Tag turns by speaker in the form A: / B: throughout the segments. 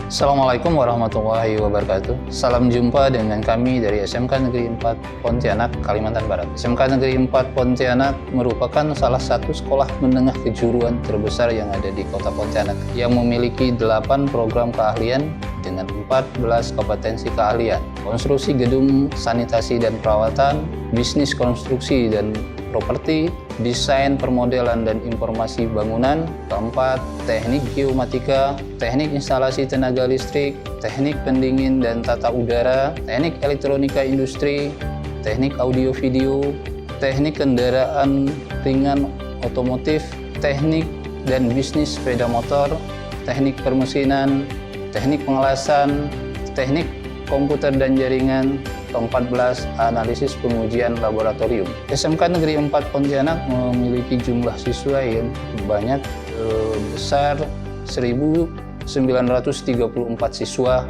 A: Assalamualaikum warahmatullahi wabarakatuh. Salam jumpa dengan kami dari SMK Negeri 4 Pontianak, Kalimantan Barat. SMK Negeri 4 Pontianak merupakan salah satu sekolah menengah kejuruan terbesar yang ada di Kota Pontianak, yang memiliki 8 program keahlian dengan 14 kompetensi keahlian. Konstruksi gedung, sanitasi dan perawatan, bisnis konstruksi dan properti, desain permodelan dan informasi bangunan, keempat, teknik geomatika, teknik instalasi tenaga listrik, teknik pendingin dan tata udara, teknik elektronika industri, teknik audio video, teknik kendaraan ringan otomotif, teknik dan bisnis sepeda motor, teknik permesinan, teknik pengelasan, teknik komputer dan jaringan, ke-14 analisis pengujian laboratorium. SMK Negeri 4 Pontianak memiliki jumlah siswa yang banyak, besar 1.934 siswa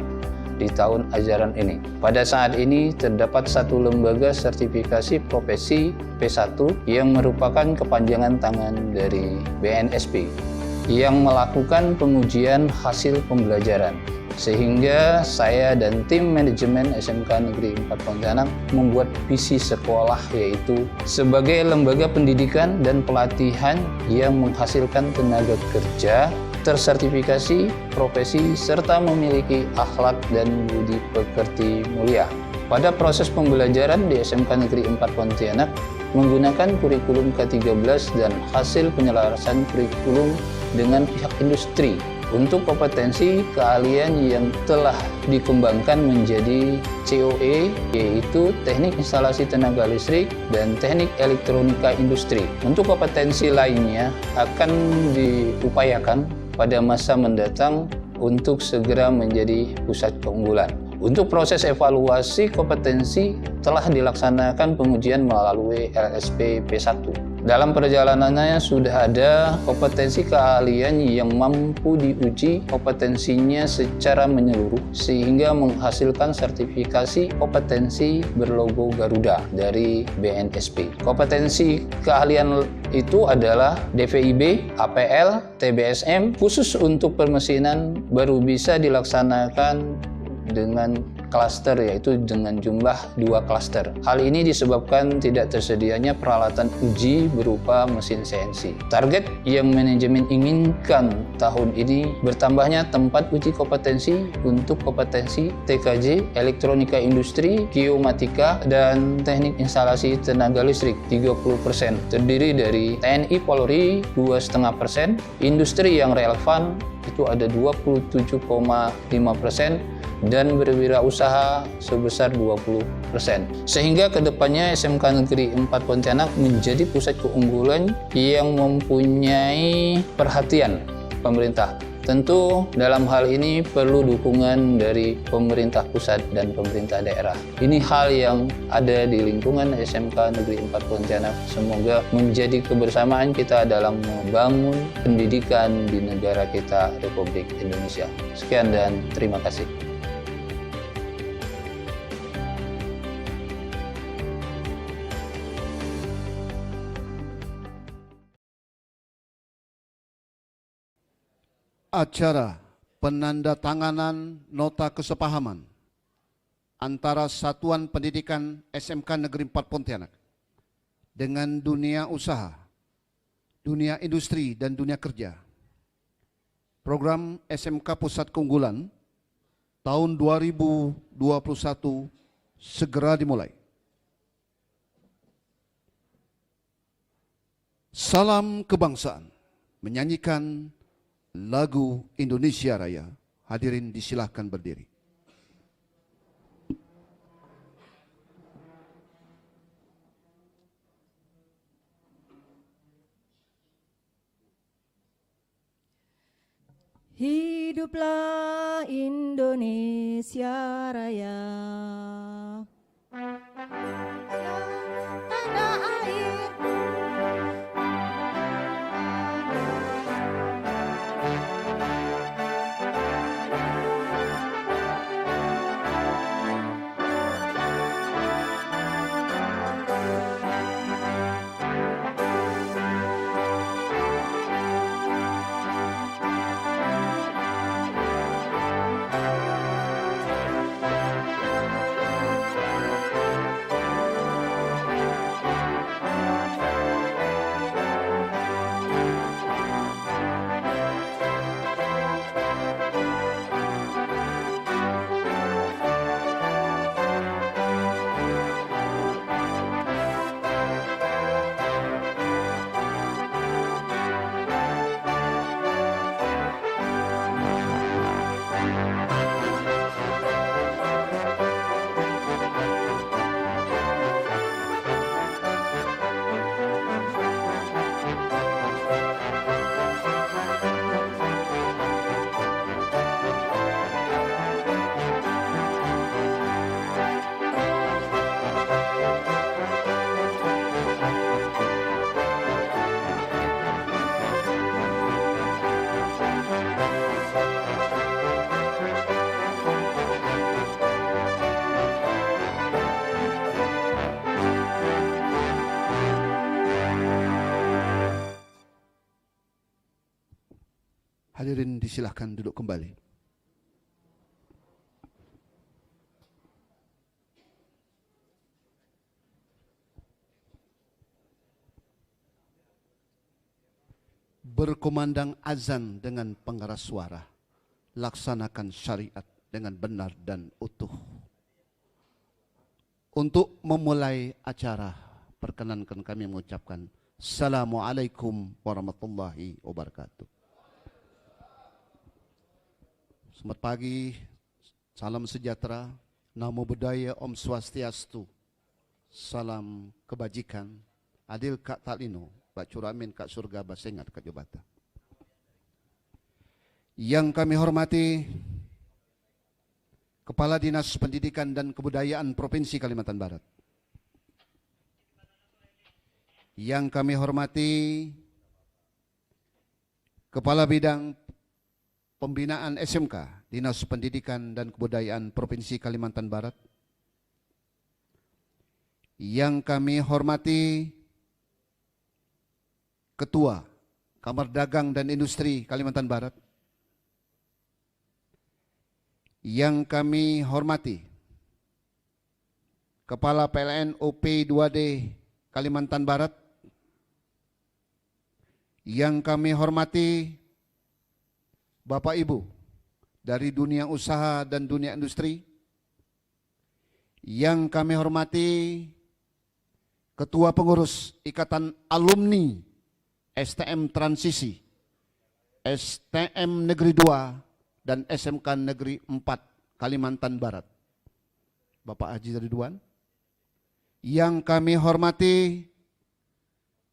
A: di tahun ajaran ini. Pada saat ini terdapat satu lembaga sertifikasi profesi P1 yang merupakan kepanjangan tangan dari BNSP yang melakukan pengujian hasil pembelajaran. Sehingga saya dan tim manajemen SMK Negeri 4 Pontianak membuat visi sekolah, yaitu sebagai lembaga pendidikan dan pelatihan yang menghasilkan tenaga kerja tersertifikasi profesi serta memiliki akhlak dan budi pekerti mulia. Pada proses pembelajaran di SMK Negeri 4 Pontianak menggunakan kurikulum K13 dan hasil penyelarasan kurikulum dengan pihak industri untuk kompetensi keahlian yang telah dikembangkan menjadi COE, yaitu teknik instalasi tenaga listrik dan teknik elektronika industri. Untuk kompetensi lainnya akan diupayakan pada masa mendatang untuk segera menjadi pusat keunggulan. Untuk proses evaluasi kompetensi telah dilaksanakan pengujian melalui LSP P1. Dalam perjalanannya sudah ada kompetensi keahlian yang mampu diuji kompetensinya secara menyeluruh sehingga menghasilkan sertifikasi kompetensi berlogo Garuda dari BNSP. Kompetensi keahlian itu adalah DVIB, APL, TBSM. Khusus untuk permesinan baru bisa dilaksanakan dengan klaster, yaitu dengan jumlah 2 klaster. Hal ini disebabkan tidak tersedianya peralatan uji berupa mesin CNC. Target yang manajemen inginkan tahun ini bertambahnya tempat uji kompetensi untuk kompetensi TKJ, elektronika industri, geomatika, dan teknik instalasi tenaga listrik 30%. Terdiri dari TNI Polri 2,5%, industri yang relevan itu ada 27,5%, dan berwirausaha sebesar 20%. Sehingga kedepannya SMK Negeri 4 Pontianak menjadi pusat keunggulan yang mempunyai perhatian pemerintah. Tentu dalam hal ini perlu dukungan dari pemerintah pusat dan pemerintah daerah. Ini hal yang ada di lingkungan SMK Negeri 4 Pontianak. Semoga menjadi kebersamaan kita dalam membangun pendidikan di negara kita, Republik Indonesia. Sekian dan terima kasih.
B: Acara penandatanganan nota kesepahaman antara Satuan Pendidikan SMK Negeri 4 Pontianak dengan dunia usaha, dunia industri dan dunia kerja. Program SMK Pusat Keunggulan tahun 2021 segera dimulai. Salam kebangsaan, menyanyikan lagu Indonesia Raya. Hadirin disilahkan berdiri.
C: Hiduplah Indonesia Raya. Tanah air.
B: Hadirin disilahkan duduk kembali. Berkumandang azan dengan pengeras suara. Laksanakan syariat dengan benar dan utuh. Untuk memulai acara, perkenankan kami mengucapkan Assalamualaikum warahmatullahi wabarakatuh. Selamat pagi, salam sejahtera, namo buddhaya, Om Swastiastu, salam kebajikan, adil kak talino, Pak Curamin kak surga basengat kak jabata. Yang kami hormati Kepala Dinas Pendidikan dan Kebudayaan Provinsi Kalimantan Barat. Yang kami hormati Kepala Bidang Pembinaan SMK Dinas Pendidikan dan Kebudayaan Provinsi Kalimantan Barat. Yang kami hormati Ketua Kamar Dagang dan Industri Kalimantan Barat. Yang kami hormati Kepala PLN OP 2D Kalimantan Barat. Yang kami hormati Bapak Ibu dari dunia usaha dan dunia industri. Yang kami hormati Ketua Pengurus Ikatan Alumni STM Transisi, STM Negeri 2 dan SMK Negeri 4 Kalimantan Barat, Bapak Haji Ridwan. Yang kami hormati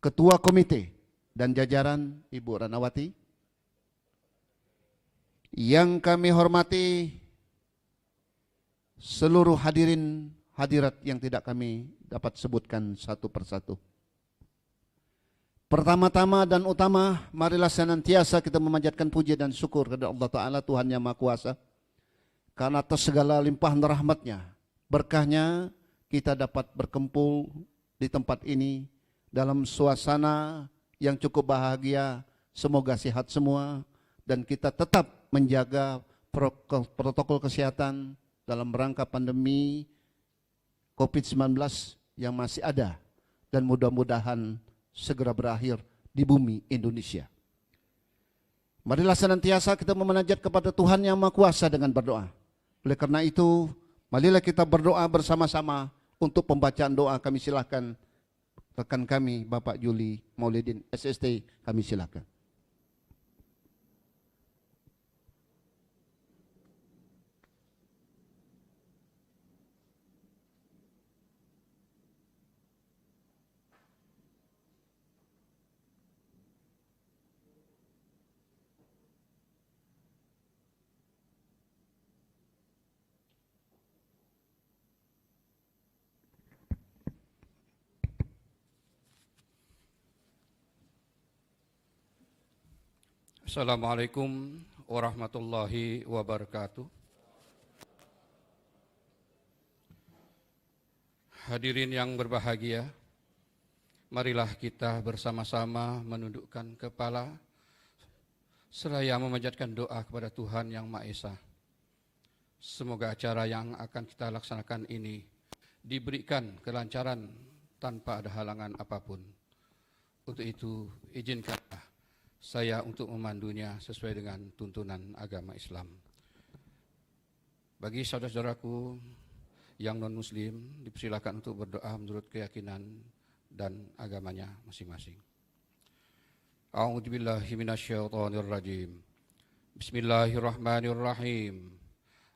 B: Ketua Komite dan jajaran Ibu Ranawati. Yang kami hormati seluruh hadirin hadirat yang tidak kami dapat sebutkan satu persatu. Pertama-tama dan utama, marilah senantiasa kita memanjatkan puji dan syukur kepada Allah Ta'ala, Tuhan Yang Maha Kuasa. Karena atas segala limpahan rahmatnya, berkahnya kita dapat berkumpul di tempat ini dalam suasana yang cukup bahagia. Semoga sehat semua dan kita tetap menjaga protokol kesehatan dalam rangka pandemi COVID-19 yang masih ada dan mudah-mudahan segera berakhir di bumi Indonesia. Marilah senantiasa kita memunajat kepada Tuhan Yang Maha Kuasa dengan berdoa. Oleh karena itu, marilah kita berdoa bersama-sama. Untuk pembacaan doa kami silakan rekan kami Bapak Juli Maulidin SST, kami silakan.
D: Assalamualaikum warahmatullahi wabarakatuh. Hadirin yang berbahagia, marilah kita bersama-sama menundukkan kepala seraya memanjatkan doa kepada Tuhan Yang Maha Esa. Semoga acara yang akan kita laksanakan ini diberikan kelancaran tanpa ada halangan apapun. Untuk itu, izinkanlah saya untuk memandunya sesuai dengan tuntunan agama Islam. Bagi saudara-saudaraku yang non-muslim, dipersilakan untuk berdoa menurut keyakinan dan agamanya masing-masing. A'udzubillahi minasyaitonirrajim. Bismillahirrahmanirrahim.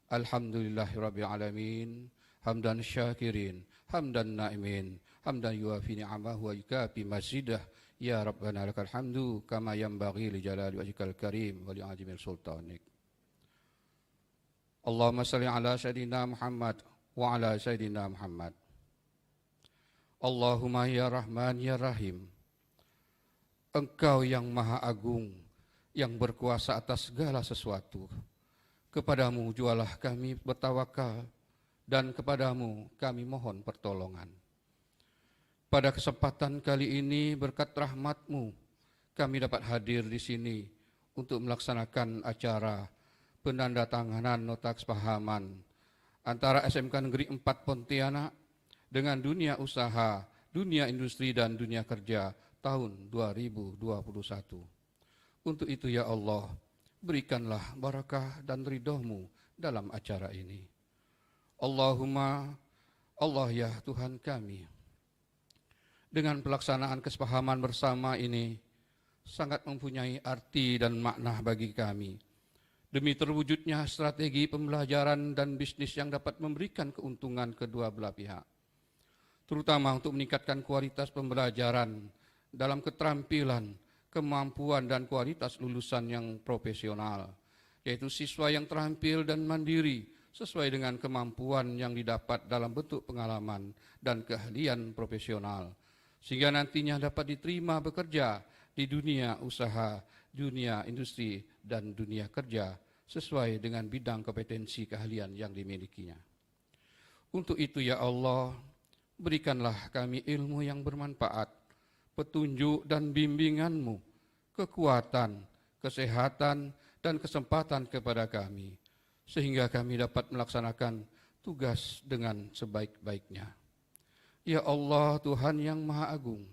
D: Alhamdulillahirabbil alamin. Hamdan syakirin, hamdan na'imin, hamdan yuafi ni'amahu wa yukafi mazidah. Ya Rabbana lakal hamdu kama yanbaghi li jalali wajhikal karim wa li azimil sultanik. Allahumma salli ala sayidina Muhammad wa ala sayidina Muhammad. Allahumma ya Rahman ya Rahim. Engkau yang Maha Agung, yang berkuasa atas segala sesuatu. Kepadamu jualah kami bertawakal dan kepadamu kami mohon pertolongan. Pada kesempatan kali ini berkat rahmat-Mu kami dapat hadir di sini untuk melaksanakan acara penandatanganan nota kesepahaman antara SMK Negeri 4 Pontianak dengan dunia usaha, dunia industri dan dunia kerja tahun 2021. Untuk itu ya Allah, berikanlah barakah dan ridho-Mu dalam acara ini. Allahumma, Allah ya Tuhan kami, dengan pelaksanaan kesepahaman bersama ini sangat mempunyai arti dan makna bagi kami. Demi terwujudnya strategi pembelajaran dan bisnis yang dapat memberikan keuntungan kedua belah pihak. Terutama untuk meningkatkan kualitas pembelajaran dalam keterampilan, kemampuan dan kualitas lulusan yang profesional, yaitu siswa yang terampil dan mandiri sesuai dengan kemampuan yang didapat dalam bentuk pengalaman dan keahlian profesional, sehingga nantinya dapat diterima bekerja di dunia usaha, dunia industri, dan dunia kerja sesuai dengan bidang kompetensi keahlian yang dimilikinya. Untuk itu ya Allah, berikanlah kami ilmu yang bermanfaat, petunjuk dan bimbingan-Mu, kekuatan, kesehatan, dan kesempatan kepada kami, sehingga kami dapat melaksanakan tugas dengan sebaik-baiknya. Ya Allah, Tuhan yang Maha Agung,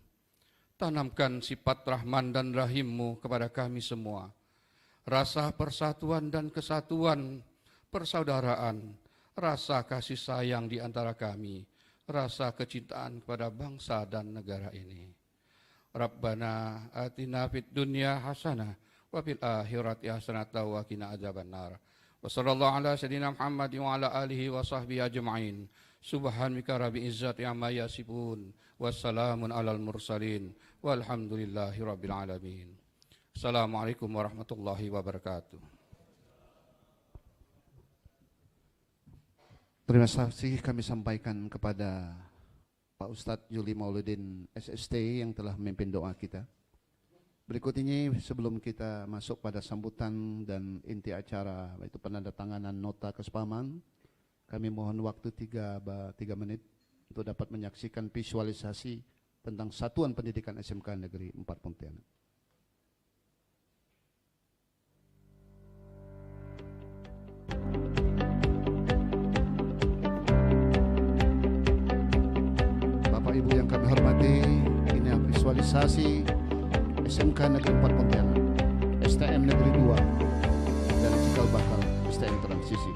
D: tanamkan sifat Rahman dan Rahim-Mu kepada kami semua. Rasa persatuan dan kesatuan, persaudaraan, rasa kasih sayang di antara kami, rasa kecintaan kepada bangsa dan negara ini. Rabbana atina fid dunya hasanah wa fil akhirati hasanah wa qina adzabannar. Wa sallallahu ala sayyidina Muhammad wa ala alihi wa sahbihi ajma'in. Subhanaka rabbil izzati amma yasifun. Wassalamun alal mursalin. Walhamdulillahi rabbil alamin. Assalamualaikum warahmatullahi wabarakatuh.
B: Terima kasih kami sampaikan kepada Pak Ustadz Juli Mauludin SST yang telah memimpin doa kita. Berikut ini sebelum kita masuk pada sambutan dan inti acara, yaitu penandatanganan nota kesepahaman, kami mohon waktu 3 menit untuk dapat menyaksikan visualisasi tentang Satuan Pendidikan SMK Negeri 4 Pontianak. Bapak Ibu yang kami hormati, ini visualisasi SMK Negeri 4 Pontianak, STM Negeri 2, dan cikal bakal STM Transisi.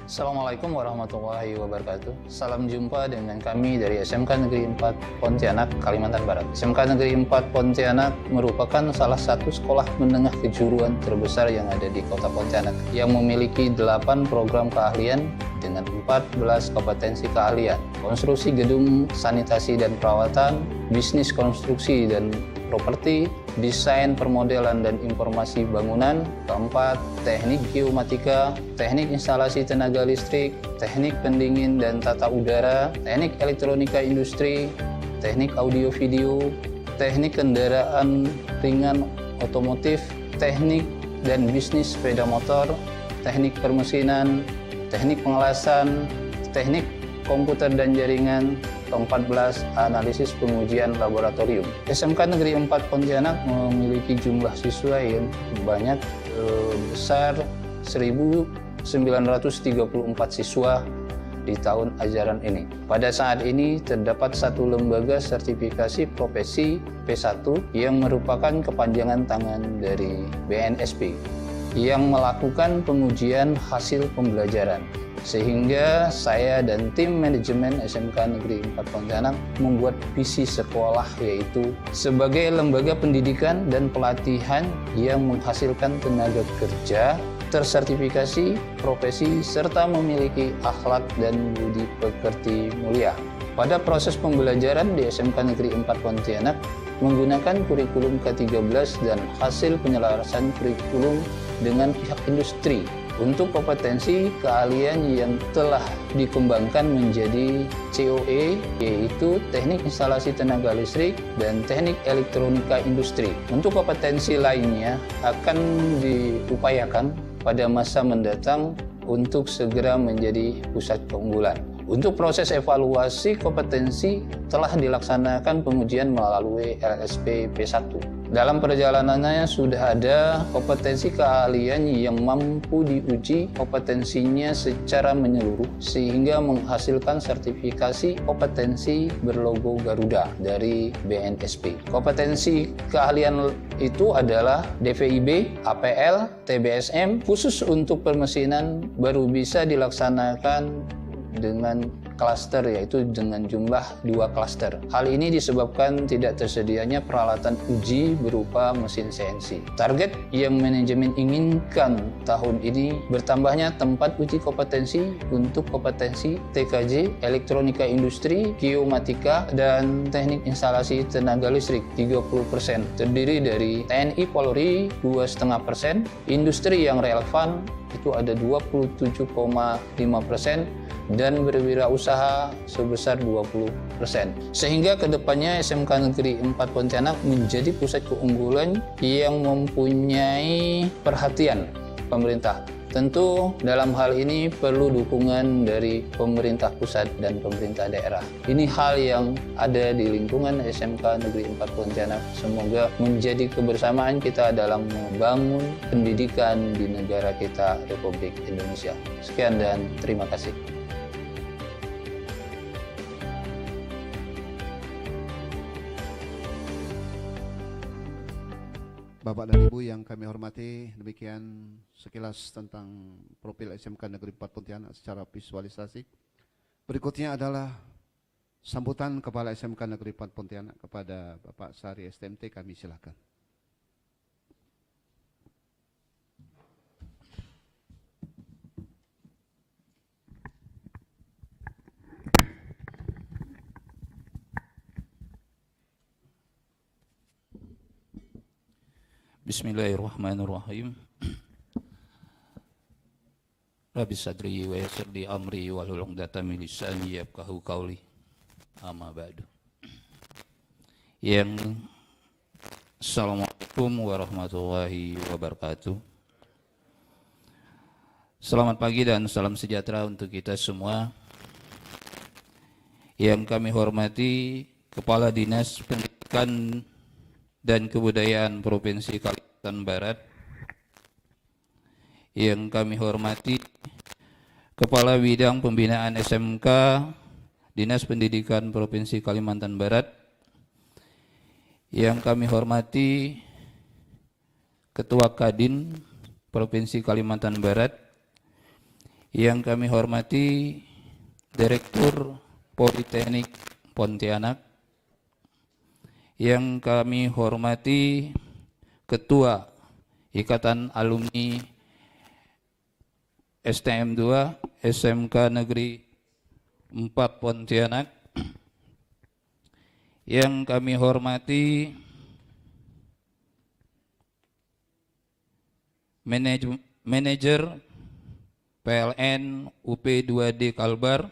A: Assalamualaikum warahmatullahi wabarakatuh. Salam jumpa dengan kami dari SMK Negeri 4 Pontianak, Kalimantan Barat. SMK Negeri 4 Pontianak merupakan salah satu sekolah menengah kejuruan terbesar yang ada di Kota Pontianak, yang memiliki 8 program keahlian dengan 14 kompetensi keahlian: konstruksi gedung, sanitasi dan perawatan, bisnis konstruksi dan properti, desain permodelan dan informasi bangunan, keempat, teknik geomatika, teknik instalasi tenaga listrik, teknik pendingin dan tata udara, teknik elektronika industri, teknik audio video, teknik kendaraan ringan otomotif, teknik dan bisnis sepeda motor, teknik permesinan, teknik pengelasan, teknik komputer dan jaringan, ke-14 analisis pengujian laboratorium. SMK Negeri 4 Pontianak memiliki jumlah siswa yang banyak, besar 1.934 siswa di tahun ajaran ini. Pada saat ini terdapat satu lembaga sertifikasi profesi P1 yang merupakan kepanjangan tangan dari BNSP yang melakukan pengujian hasil pembelajaran. Sehingga saya dan tim manajemen SMK Negeri 4 Pontianak membuat visi sekolah, yaitu sebagai lembaga pendidikan dan pelatihan yang menghasilkan tenaga kerja tersertifikasi profesi serta memiliki akhlak dan budi pekerti mulia. Pada proses pembelajaran di SMK Negeri 4 Pontianak menggunakan kurikulum K13 dan hasil penyelarasan kurikulum dengan pihak industri untuk kompetensi keahlian yang telah dikembangkan menjadi COE, yaitu teknik instalasi tenaga listrik dan teknik elektronika industri. Untuk kompetensi lainnya akan diupayakan pada masa mendatang untuk segera menjadi pusat keunggulan. Untuk proses evaluasi kompetensi telah dilaksanakan pengujian melalui LSP P1. Dalam perjalanannya sudah ada kompetensi keahlian yang mampu diuji kompetensinya secara menyeluruh sehingga menghasilkan sertifikasi kompetensi berlogo Garuda dari BNSP. Kompetensi keahlian itu adalah DVIB, APL, TBSM, khusus untuk permesinan baru bisa dilaksanakan dengan klaster, yaitu dengan jumlah 2 klaster. Hal ini disebabkan tidak tersedianya peralatan uji berupa mesin CNC. Target yang manajemen inginkan tahun ini bertambahnya tempat uji kompetensi untuk kompetensi TKJ, elektronika industri, geomatika, dan teknik instalasi tenaga listrik 30%, terdiri dari TNI Polri 2,5%, industri yang relevan itu ada 27,5%, dan berwirausaha sebesar 20%. Sehingga kedepannya SMK Negeri 4 Pontianak menjadi pusat keunggulan yang mempunyai perhatian pemerintah. Tentu dalam hal ini perlu dukungan dari pemerintah pusat dan pemerintah daerah. Ini hal yang ada di lingkungan SMK Negeri 4 Pontianak. Semoga menjadi kebersamaan kita dalam membangun pendidikan di negara kita, Republik Indonesia. Sekian dan terima kasih.
B: Bapak dan Ibu yang kami hormati, demikian sekilas tentang profil SMK Negeri 4 Pontianak secara visualisasi. Berikutnya adalah sambutan Kepala SMK Negeri 4 Pontianak kepada Bapak Sari STMT, kami silakan.
E: Bismillahirrahmanirrahim. Rabbi sadri wa yassir li amri wahlul 'uqdatam min lisani yafqahu qawli. Amma ba'du. Assalamualaikum warahmatullahi wabarakatuh. Selamat pagi dan salam sejahtera untuk kita semua. Yang kami hormati Kepala Dinas Pendidikan dan Kebudayaan Provinsi Kalimantan Barat, yang kami hormati Kepala Bidang Pembinaan SMK Dinas Pendidikan Provinsi Kalimantan Barat, yang kami hormati Ketua Kadin Provinsi Kalimantan Barat, yang kami hormati Direktur Politeknik Pontianak, yang kami hormati Ketua Ikatan Alumni STM 2 SMK Negeri 4 Pontianak, yang kami hormati Manajer PLN UP 2D Kalbar,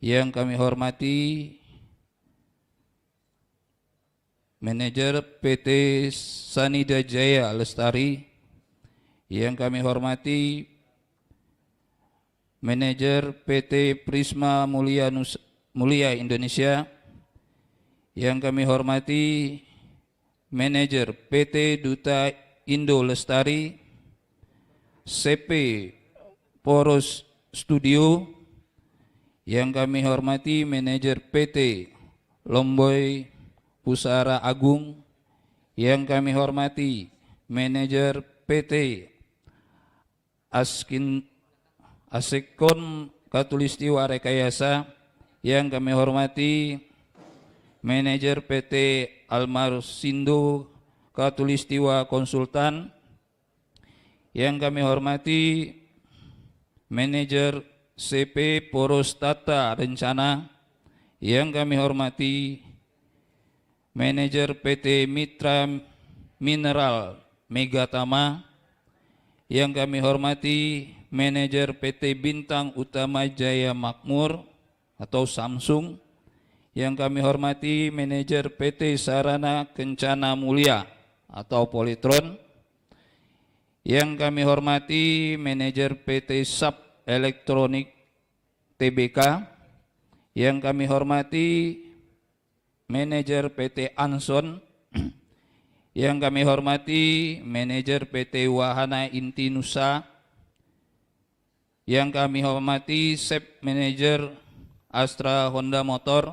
E: yang kami hormati Manajer PT Sanida Jaya Lestari, yang kami hormati Manajer PT Prisma Mulia Indonesia, yang kami hormati Manajer PT Duta Indo Lestari, CP Poros Studio, yang kami hormati Manajer PT Lomboy Pusara Agung, yang kami hormati Manajer PT Asekon Katulistiwa Rekayasa, yang kami hormati Manajer PT Almarsindo Katulistiwa Konsultan, yang kami hormati Manajer CP Poros Tata Rencana, yang kami hormati Manajer PT Mitra Mineral Megatama, yang kami hormati Manajer PT Bintang Utama Jaya Makmur atau Samsung, yang kami hormati Manajer PT Sarana Kencana Mulia atau Polytron, yang kami hormati Manajer PT SAP Elektronik TBK, yang kami hormati manajer PT Anson, yang kami hormati manajer PT Wahana Inti Nusa, yang kami hormati Sep Manager Astra Honda Motor,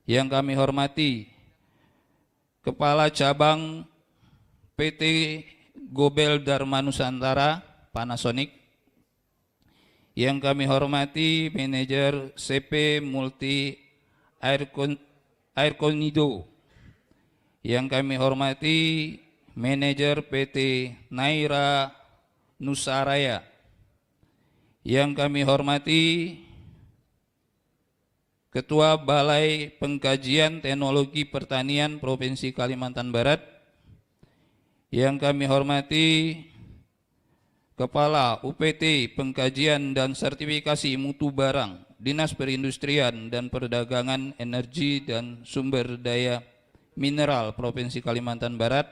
E: yang kami hormati Kepala Cabang PT Gobel Dharma Nusantara Panasonic, yang kami hormati manajer CP Multi Airconido, yang kami hormati manajer PT Naira Nusaraya, yang kami hormati Ketua Balai Pengkajian Teknologi Pertanian Provinsi Kalimantan Barat, yang kami hormati Kepala UPT Pengkajian dan Sertifikasi Mutu Barang Dinas Perindustrian dan Perdagangan Energi dan Sumber Daya Mineral Provinsi Kalimantan Barat,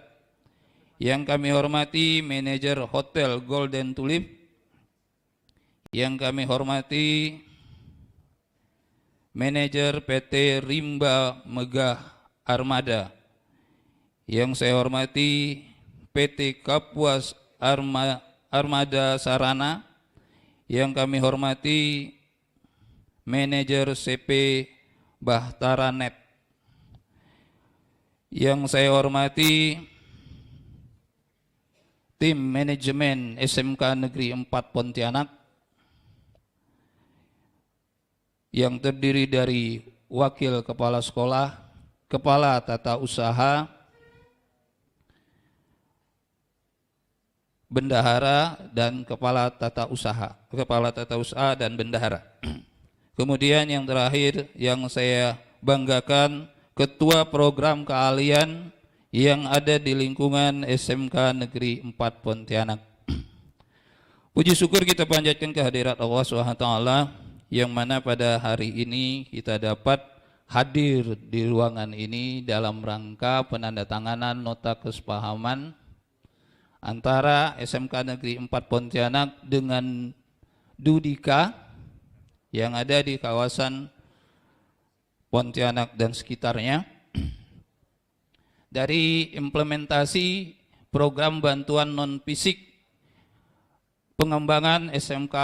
E: yang kami hormati manajer Hotel Golden Tulip, yang kami hormati manajer PT Rimba Megah Armada, yang saya hormati PT Kapuas Armada Sarana, yang kami hormati manajer CP Bahtara Net, yang saya hormati tim manajemen SMK Negeri 4 Pontianak, yang terdiri dari wakil kepala sekolah, kepala tata usaha, bendahara, dan kepala tata usaha dan bendahara. Kemudian yang terakhir yang saya banggakan, ketua program keahlian yang ada di lingkungan SMK Negeri 4 Pontianak. Puji syukur kita panjatkan kehadirat Allah SWT, yang mana pada hari ini kita dapat hadir di ruangan ini dalam rangka penandatanganan nota kesepahaman antara SMK Negeri 4 Pontianak dengan Dudika yang ada di kawasan Pontianak dan sekitarnya, dari implementasi program bantuan non-fisik pengembangan SMK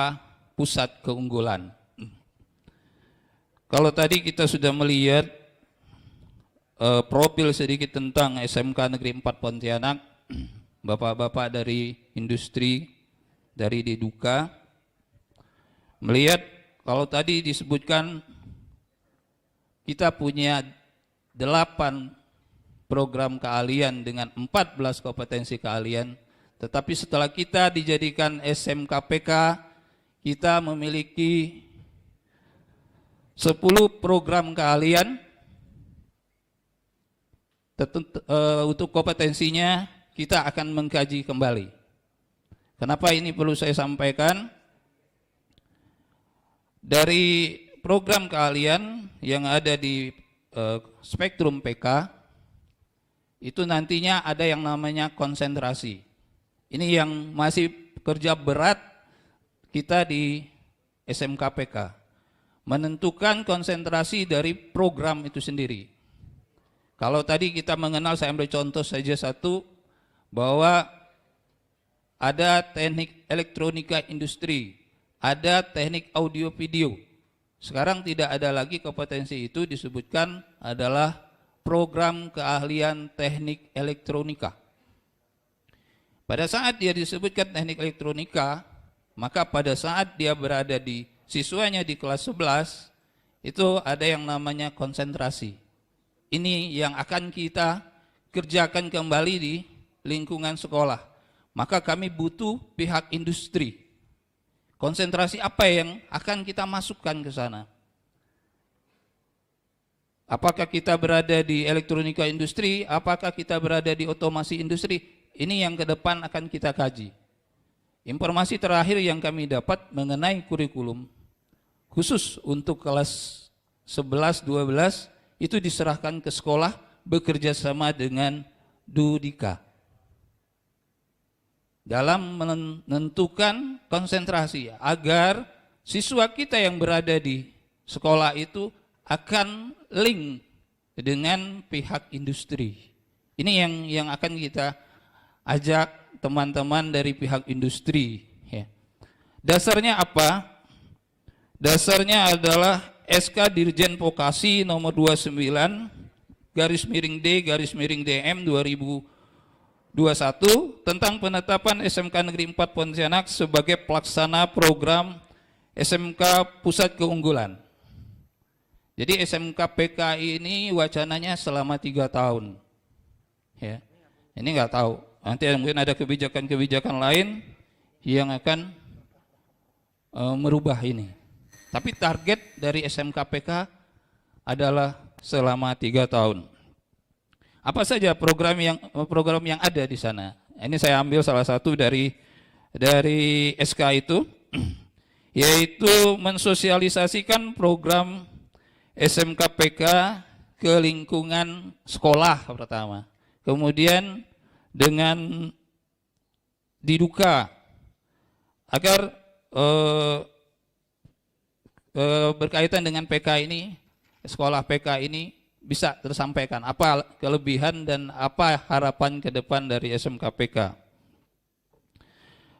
E: Pusat Keunggulan. Kalau tadi kita sudah melihat profil sedikit tentang SMK Negeri 4 Pontianak, bapak-bapak dari industri, dari Diduka, melihat kalau tadi disebutkan kita punya 8 program keahlian dengan 14 kompetensi keahlian, tetapi setelah kita dijadikan SMKPK, kita memiliki 10 program keahlian. Untuk kompetensinya kita akan mengkaji kembali. Kenapa ini perlu saya sampaikan? Dari program keahlian yang ada di spektrum PK, itu nantinya ada yang namanya konsentrasi. Ini yang masih kerja berat kita di SMKPK. Menentukan konsentrasi dari program itu sendiri. Kalau tadi kita mengenal, saya ambil contoh saja satu, bahwa ada teknik elektronika industri, ada teknik audio video. Sekarang tidak ada lagi kompetensi itu, disebutkan adalah program keahlian teknik elektronika. Pada saat dia disebutkan teknik elektronika, maka pada saat dia berada di siswanya di kelas 11, itu ada yang namanya konsentrasi. Ini yang akan kita kerjakan kembali di lingkungan sekolah. Maka kami butuh pihak industri. Konsentrasi apa yang akan kita masukkan ke sana? Apakah kita berada di elektronika industri? Apakah kita berada di otomasi industri? Ini yang ke depan akan kita kaji. Informasi terakhir yang kami dapat mengenai kurikulum khusus untuk kelas 11-12 itu diserahkan ke sekolah bekerja sama dengan Dudika dalam menentukan konsentrasi agar siswa kita yang berada di sekolah itu akan link dengan pihak industri. Ini yang akan kita ajak teman-teman dari pihak industri. Ya. Dasarnya apa? Dasarnya adalah SK Dirjen Vokasi nomor 29/D/DM 2021 tentang penetapan SMK Negeri 4 Pontianak sebagai pelaksana program SMK Pusat Keunggulan. Jadi SMK PK ini wacananya selama 3 tahun. Ya. Ini nggak tahu. Nanti mungkin ada kebijakan-kebijakan lain yang akan merubah ini. Tapi target dari SMK PK adalah selama 3 tahun. Apa saja program yang ada di sana? Ini saya ambil salah satu dari SK itu, yaitu mensosialisasikan program SMK PK ke lingkungan sekolah pertama. Kemudian dengan diduga agar berkaitan dengan PK ini, sekolah PK ini bisa tersampaikan apa kelebihan dan apa harapan ke depan dari SMK PK.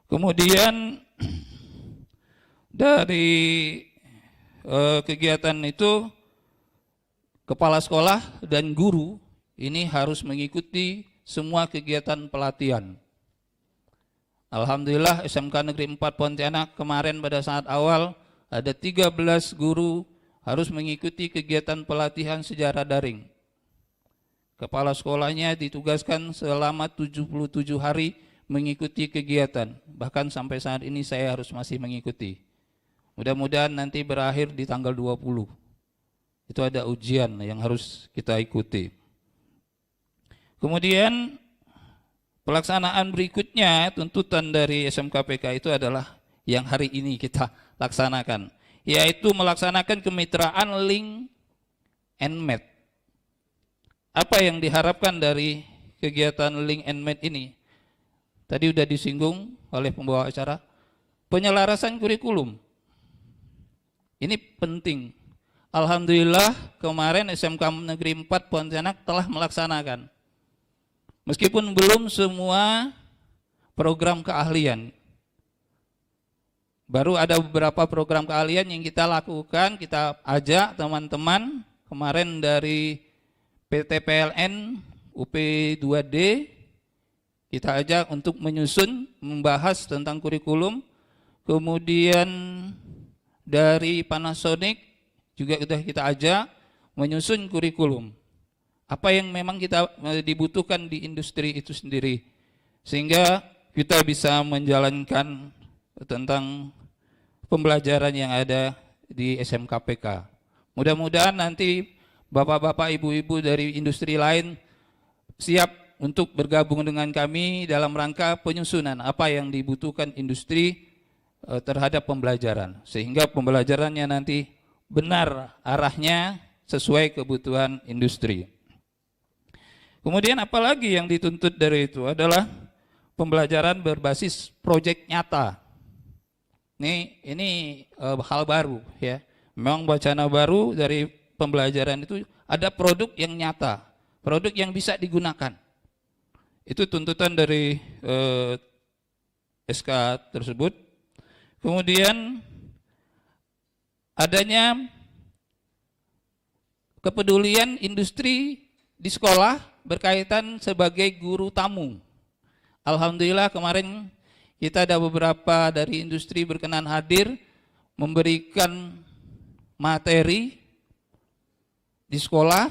E: Kemudian dari kegiatan itu, kepala sekolah dan guru ini harus mengikuti semua kegiatan pelatihan. Alhamdulillah SMK Negeri 4 Pontianak kemarin pada saat awal ada 13 guru harus mengikuti kegiatan pelatihan secara daring. Kepala sekolahnya ditugaskan selama 77 hari mengikuti kegiatan. Bahkan sampai saat ini saya harus masih mengikuti. Mudah-mudahan nanti berakhir di tanggal 20. Itu ada ujian yang harus kita ikuti. Kemudian pelaksanaan berikutnya, tuntutan dari SMK PK itu adalah yang hari ini kita laksanakan, yaitu melaksanakan kemitraan link and match. Apa yang diharapkan dari kegiatan link and match ini? Tadi sudah disinggung oleh pembawa acara, penyelarasan kurikulum. Ini penting. Alhamdulillah kemarin SMK Negeri 4 Pontianak telah melaksanakan. Meskipun belum semua program keahlian. Baru ada beberapa program keahlian yang kita lakukan, kita ajak teman-teman kemarin dari PT PLN UP2D, kita ajak untuk menyusun, membahas tentang kurikulum. Kemudian dari Panasonic juga sudah kita ajak menyusun kurikulum. Apa yang memang kita dibutuhkan di industri itu sendiri. Sehingga kita bisa menjalankan tentang pembelajaran yang ada di SMK PK. Mudah-mudahan nanti bapak-bapak, ibu-ibu dari industri lain siap untuk bergabung dengan kami dalam rangka penyusunan apa yang dibutuhkan industri terhadap pembelajaran. Sehingga pembelajarannya nanti benar arahnya sesuai kebutuhan industri. Kemudian apalagi yang dituntut dari itu adalah pembelajaran berbasis proyek nyata. Ini hal baru ya. Memang wacana baru dari pembelajaran itu ada produk yang nyata, produk yang bisa digunakan. Itu tuntutan dari SK tersebut. Kemudian adanya kepedulian industri di sekolah berkaitan sebagai guru tamu. Alhamdulillah kemarin kita ada beberapa dari industri berkenan hadir memberikan materi di sekolah,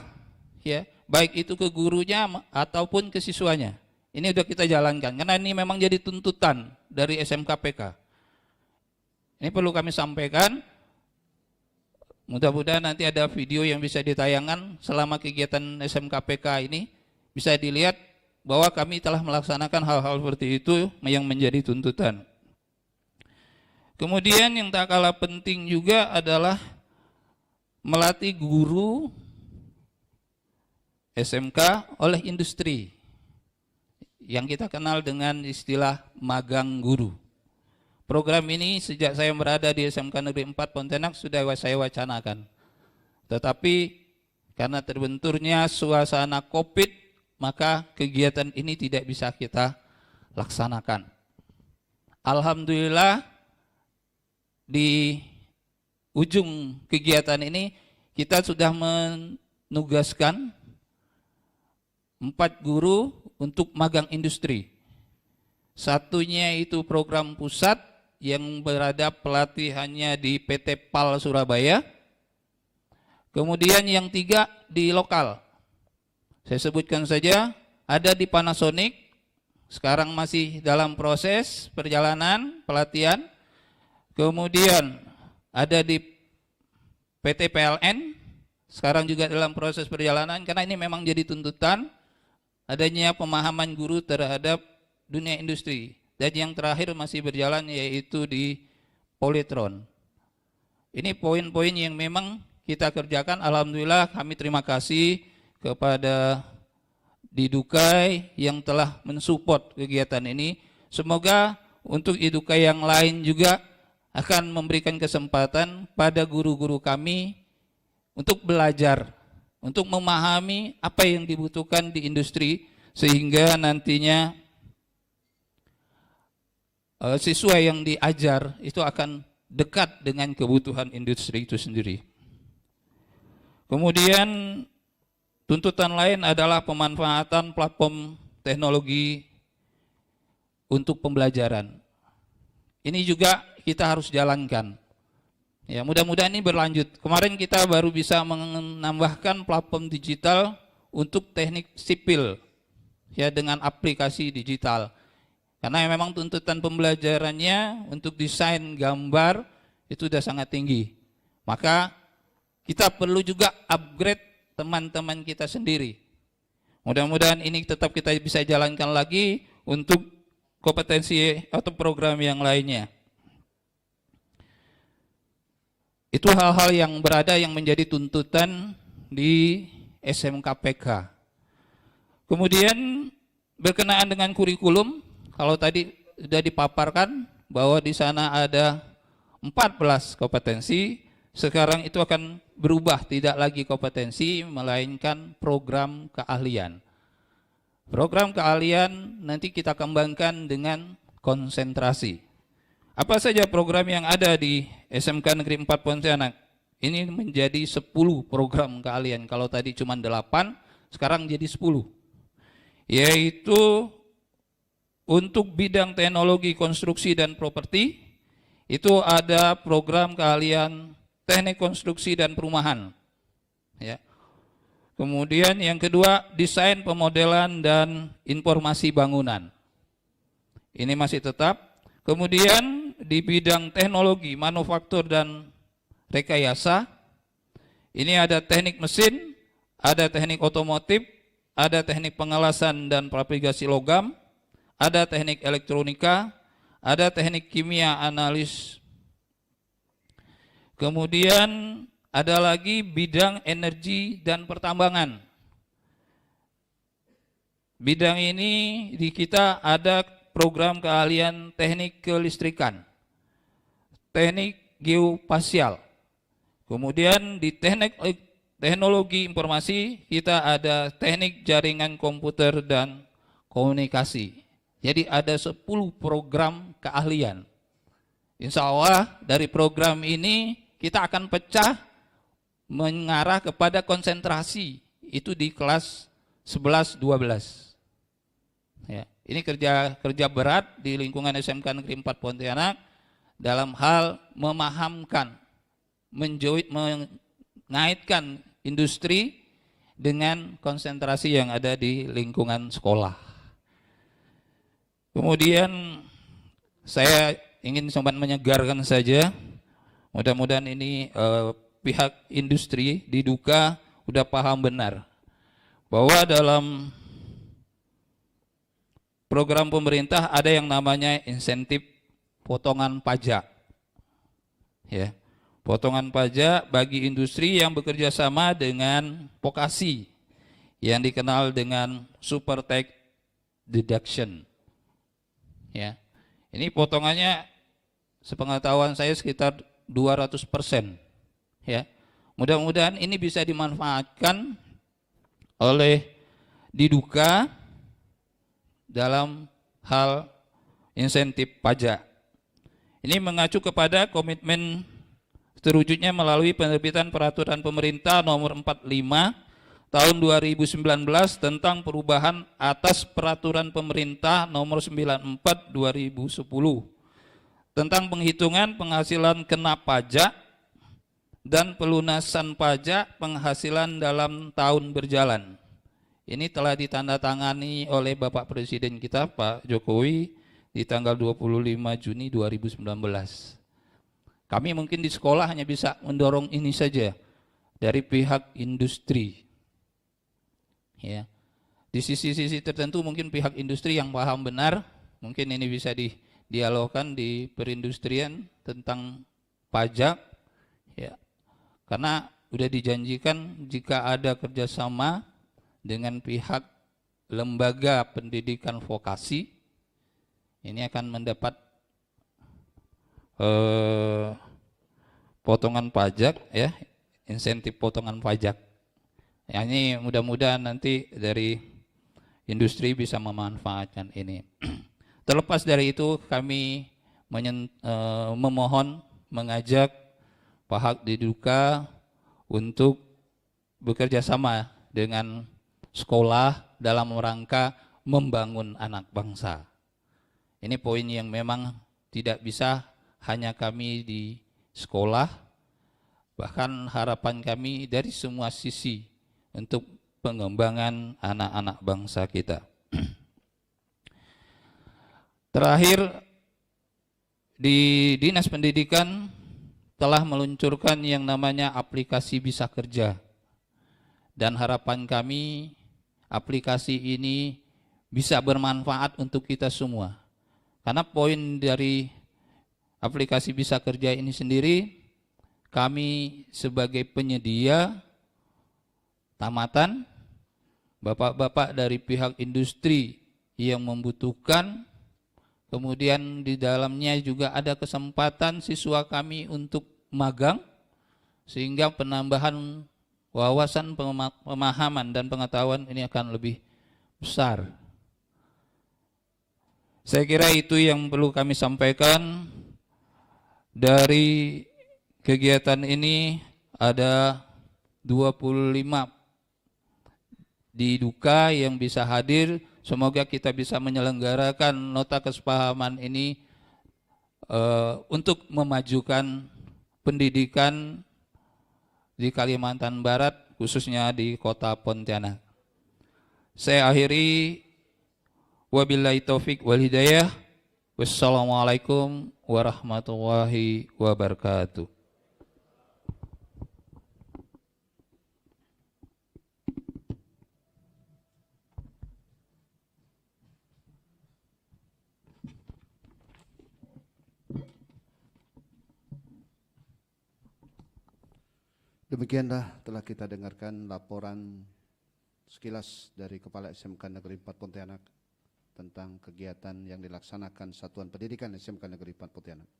E: ya, baik itu ke gurunya ataupun ke siswanya. Ini sudah kita jalankan karena ini memang jadi tuntutan dari SMK PK. Ini perlu kami sampaikan. Mudah-mudahan nanti ada video yang bisa ditayangkan selama kegiatan SMK PK ini, bisa dilihat bahwa kami telah melaksanakan hal-hal seperti itu yang menjadi tuntutan. Kemudian yang tak kalah penting juga adalah melatih guru SMK oleh industri yang kita kenal dengan istilah magang guru. Program ini sejak saya berada di SMK Negeri 4 Pontianak sudah saya wacanakan. Tetapi karena terbenturnya suasana Covid, maka kegiatan ini tidak bisa kita laksanakan. Alhamdulillah di ujung kegiatan ini kita sudah menugaskan 4 guru untuk magang industri. Satunya itu program pusat yang berada pelatihannya di PT PAL Surabaya. Kemudian yang 3 di lokal. Saya sebutkan saja, ada di Panasonic, sekarang masih dalam proses perjalanan pelatihan. Kemudian ada di PT PLN, sekarang juga dalam proses perjalanan, karena ini memang jadi tuntutan adanya pemahaman guru terhadap dunia industri. Dan yang terakhir masih berjalan yaitu di Polytron. Ini poin-poin yang memang kita kerjakan. Alhamdulillah kami terima kasih kepada Didukai yang telah mensupport kegiatan ini. Semoga untuk Didukai yang lain juga akan memberikan kesempatan pada guru-guru kami untuk belajar, untuk memahami apa yang dibutuhkan di industri, sehingga nantinya siswa yang diajar itu akan dekat dengan kebutuhan industri itu sendiri. Kemudian tuntutan lain adalah pemanfaatan platform teknologi untuk pembelajaran. Ini juga kita harus jalankan. Ya, mudah-mudahan ini berlanjut. Kemarin kita baru bisa menambahkan platform digital untuk teknik sipil, ya, dengan aplikasi digital. Karena memang tuntutan pembelajarannya untuk desain gambar itu sudah sangat tinggi. Maka kita perlu juga upgrade teman-teman kita sendiri. Mudah-mudahan ini tetap kita bisa jalankan lagi untuk kompetensi atau program yang lainnya. Itu hal-hal yang berada yang menjadi tuntutan di SMK PK. Kemudian berkenaan dengan kurikulum, kalau tadi sudah dipaparkan bahwa di sana ada 14 kompetensi, sekarang itu akan berubah, tidak lagi kompetensi, melainkan program keahlian. Program keahlian nanti kita kembangkan dengan konsentrasi. Apa saja program yang ada di SMK Negeri 4 Pontianak? Ini menjadi 10 program keahlian. Kalau tadi cuma 8, sekarang jadi 10. Yaitu untuk bidang teknologi konstruksi dan properti, itu ada program keahlian teknik konstruksi dan perumahan. Ya. Kemudian yang kedua, desain pemodelan dan informasi bangunan. Ini masih tetap. Kemudian di bidang teknologi manufaktur dan rekayasa, ini ada teknik mesin, ada teknik otomotif, ada teknik pengelasan dan fabrikasi logam, ada teknik elektronika, ada teknik kimia analis. Kemudian ada lagi bidang energi dan pertambangan. Bidang ini di kita ada program keahlian teknik kelistrikan, teknik geospasial. Kemudian di teknologi informasi kita ada teknik jaringan komputer dan komunikasi. Jadi ada 10 program keahlian. Insya Allah dari program ini kita akan pecah mengarah kepada konsentrasi. Itu di kelas 11-12. Ya, ini kerja berat di lingkungan SMK Negeri 4 Pontianak dalam hal memahamkan, mengaitkan industri dengan konsentrasi yang ada di lingkungan sekolah. Kemudian saya ingin sempat menyegarkan saja, mudah-mudahan ini pihak industri di Duka udah paham benar bahwa dalam program pemerintah ada yang namanya insentif potongan pajak. Ya, potongan pajak bagi industri yang bekerja sama dengan vokasi yang dikenal dengan super tax deduction. Ya, ini potongannya sepengetahuan saya sekitar 200%. Ya, mudah-mudahan ini bisa dimanfaatkan oleh Diduka dalam hal insentif pajak. Ini mengacu kepada komitmen terwujudnya melalui penerbitan peraturan pemerintah nomor 45 tahun 2019 tentang perubahan atas peraturan pemerintah nomor 94 2010 tentang penghitungan penghasilan kena pajak dan pelunasan pajak penghasilan dalam tahun berjalan. Ini telah ditandatangani oleh Bapak Presiden kita Pak Jokowi di tanggal 25 Juni 2019. Kami mungkin di sekolah hanya bisa mendorong ini saja dari pihak industri. Ya. Di sisi-sisi tertentu mungkin pihak industri yang paham benar, mungkin ini bisa didialogkan di perindustrian tentang pajak. Ya. Karena sudah dijanjikan jika ada kerjasama dengan pihak lembaga pendidikan vokasi, ini akan mendapat potongan pajak, ya, insentif potongan pajak. Ya, ini mudah-mudahan nanti dari industri bisa memanfaatkan ini. Terlepas dari itu, kami memohon mengajak Pak Diduka untuk bekerja sama dengan sekolah dalam rangka membangun anak bangsa. Ini poin yang memang tidak bisa hanya kami di sekolah, bahkan harapan kami dari semua sisi untuk pengembangan anak-anak bangsa kita. Terakhir, di Dinas Pendidikan telah meluncurkan yang namanya aplikasi Bisa Kerja. Dan harapan kami aplikasi ini bisa bermanfaat untuk kita semua. Karena poin dari aplikasi Bisa Kerja ini sendiri, kami sebagai penyedia tamatan, bapak-bapak dari pihak industri yang membutuhkan, kemudian di dalamnya juga ada kesempatan siswa kami untuk magang, sehingga penambahan wawasan, pemahaman, dan pengetahuan ini akan lebih besar. Saya kira itu yang perlu kami sampaikan. Dari kegiatan ini ada 25 Diduka yang bisa hadir. Semoga kita bisa menyelenggarakan nota kesepahaman ini untuk memajukan pendidikan di Kalimantan Barat, khususnya di kota Pontianak. Saya akhiri, wabillahi taufik wal hidayah. Wassalamualaikum warahmatullahi wabarakatuh.
B: Demikianlah telah kita dengarkan laporan sekilas dari Kepala SMK Negeri 4 Pontianak tentang kegiatan yang dilaksanakan Satuan Pendidikan SMK Negeri 4 Pontianak.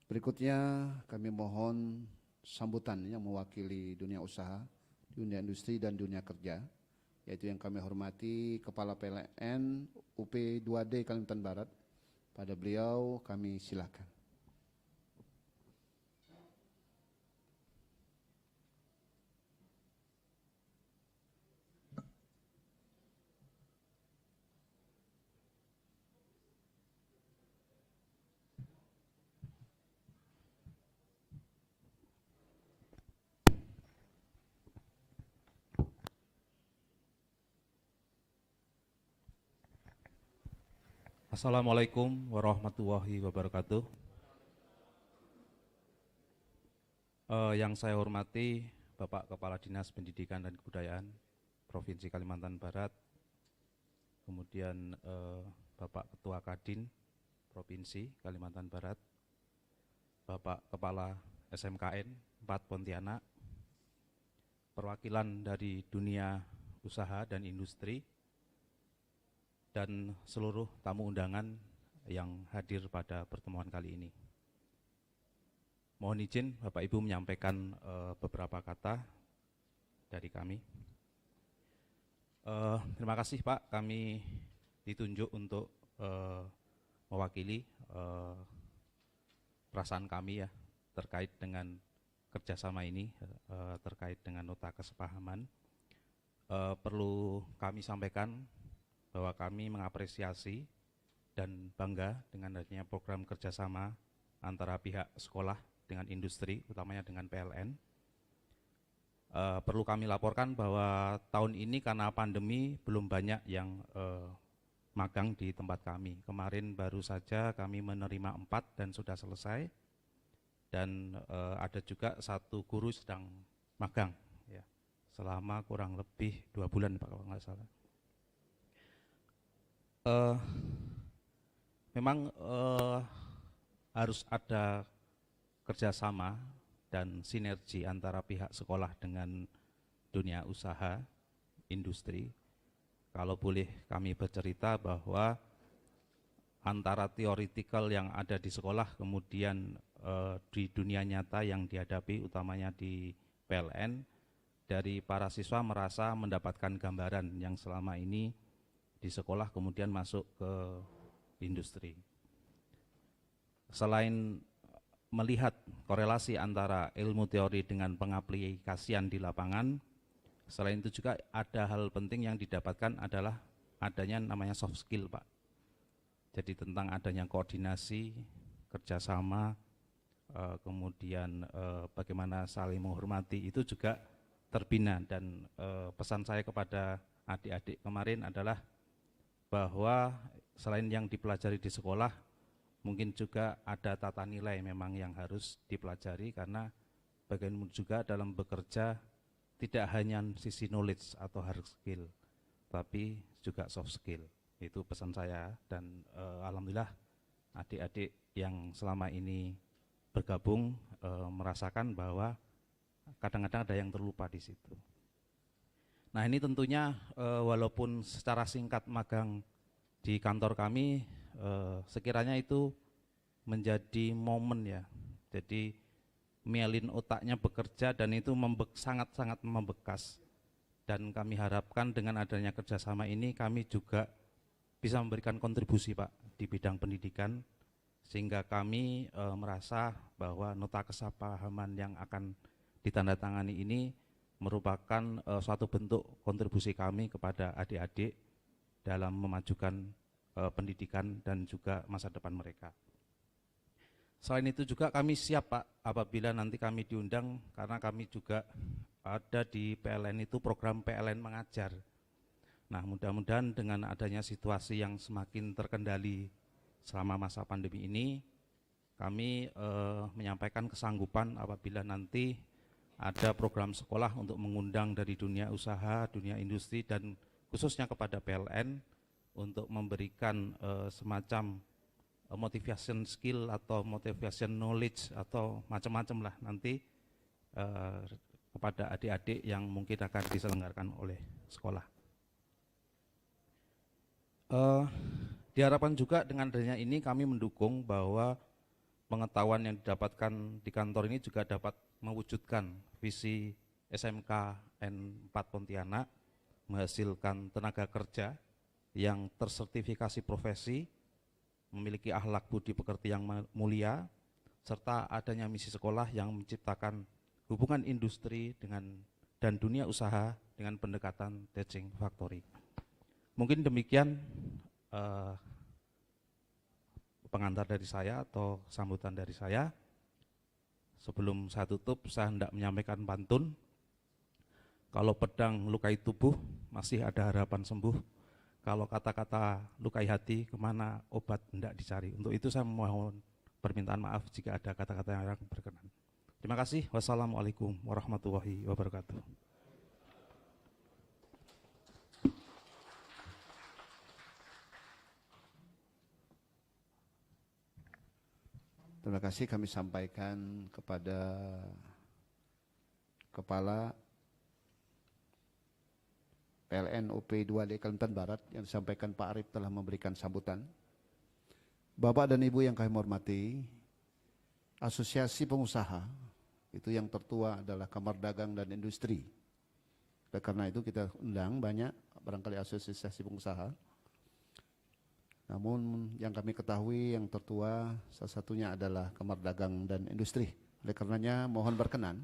B: Berikutnya kami mohon sambutan yang mewakili dunia usaha, dunia industri, dan dunia kerja, yaitu yang kami hormati Kepala PLN UP 2D Kalimantan Barat. Pada beliau kami silakan.
F: Assalamualaikum warahmatullahi wabarakatuh. Yang saya hormati Bapak Kepala Dinas Pendidikan dan Kebudayaan Provinsi Kalimantan Barat, kemudian Bapak Ketua Kadin Provinsi Kalimantan Barat, Bapak Kepala SMKN 4 Pontianak, perwakilan dari dunia usaha dan industri, dan seluruh tamu undangan yang hadir pada pertemuan kali ini. Mohon izin Bapak Ibu menyampaikan beberapa kata dari kami. Terima kasih Pak, kami ditunjuk untuk mewakili perasaan kami ya terkait dengan kerjasama ini, terkait dengan nota kesepahaman. Perlu kami sampaikan bahwa kami mengapresiasi dan bangga dengan adanya program kerjasama antara pihak sekolah dengan industri, utamanya dengan PLN. Perlu kami laporkan bahwa tahun ini karena pandemi belum banyak yang magang di tempat kami. Kemarin baru saja kami menerima 4 dan sudah selesai. Dan ada juga 1 guru sedang magang ya, selama kurang lebih 2 bulan Pak kalau nggak salah. Memang harus ada kerjasama dan sinergi antara pihak sekolah dengan dunia usaha, industri. Kalau boleh kami bercerita bahwa antara teoritikal yang ada di sekolah kemudian di dunia nyata yang dihadapi utamanya di PLN, dari para siswa merasa mendapatkan gambaran yang selama ini di sekolah kemudian masuk ke industri. Selain melihat korelasi antara ilmu teori dengan pengaplikasian di lapangan, selain itu juga ada hal penting yang didapatkan adalah adanya namanya soft skill Pak. Jadi tentang adanya koordinasi, kerjasama, kemudian bagaimana saling menghormati itu juga terbina. Dan pesan saya kepada adik-adik kemarin adalah bahwa selain yang dipelajari di sekolah, mungkin juga ada tata nilai memang yang harus dipelajari, karena bagian juga dalam bekerja tidak hanya sisi knowledge atau hard skill, tapi juga soft skill. Itu pesan saya, dan alhamdulillah adik-adik yang selama ini bergabung merasakan bahwa kadang-kadang ada yang terlupa di situ. Nah ini tentunya walaupun secara singkat magang di kantor kami, sekiranya itu menjadi momen ya, jadi mielin otaknya bekerja dan itu sangat-sangat membekas. Dan kami harapkan dengan adanya kerjasama ini kami juga bisa memberikan kontribusi Pak di bidang pendidikan, sehingga kami merasa bahwa nota kesepahaman yang akan ditandatangani ini merupakan suatu bentuk kontribusi kami kepada adik-adik dalam memajukan pendidikan dan juga masa depan mereka. Selain itu juga kami siap Pak apabila nanti kami diundang, karena kami juga ada di PLN itu program PLN Mengajar. Nah mudah-mudahan dengan adanya situasi yang semakin terkendali selama masa pandemi ini, kami menyampaikan kesanggupan apabila nanti ada program sekolah untuk mengundang dari dunia usaha, dunia industri, dan khususnya kepada PLN untuk memberikan semacam motivation skill atau motivation knowledge atau macam-macam lah nanti kepada adik-adik yang mungkin akan diselenggarakan oleh sekolah. Diharapkan juga dengan adanya ini kami mendukung bahwa pengetahuan yang didapatkan di kantor ini juga dapat mewujudkan visi SMK N4 Pontianak, menghasilkan tenaga kerja yang tersertifikasi profesi, memiliki akhlak budi pekerti yang mulia, serta adanya misi sekolah yang menciptakan hubungan industri dan dunia usaha dengan pendekatan teaching factory. Mungkin demikian pengantar dari saya atau sambutan dari saya. Sebelum saya tutup, saya hendak menyampaikan pantun. Kalau pedang lukai tubuh, masih ada harapan sembuh. Kalau kata-kata lukai hati, kemana obat hendak dicari. Untuk itu saya mohon permintaan maaf jika ada kata-kata yang berkenan. Terima kasih. Wassalamualaikum warahmatullahi wabarakatuh.
B: Terima kasih kami sampaikan kepada Kepala PLN OP 2D Kalimantan Barat yang disampaikan Pak Arif telah memberikan sambutan. Bapak dan Ibu yang kami hormati, Asosiasi Pengusaha itu yang tertua adalah Kamar Dagang dan Industri. Oleh karena itu kita undang banyak barangkali asosiasi pengusaha. Namun yang kami ketahui yang tertua salah satunya adalah Kamar Dagang dan Industri. Oleh karenanya mohon berkenan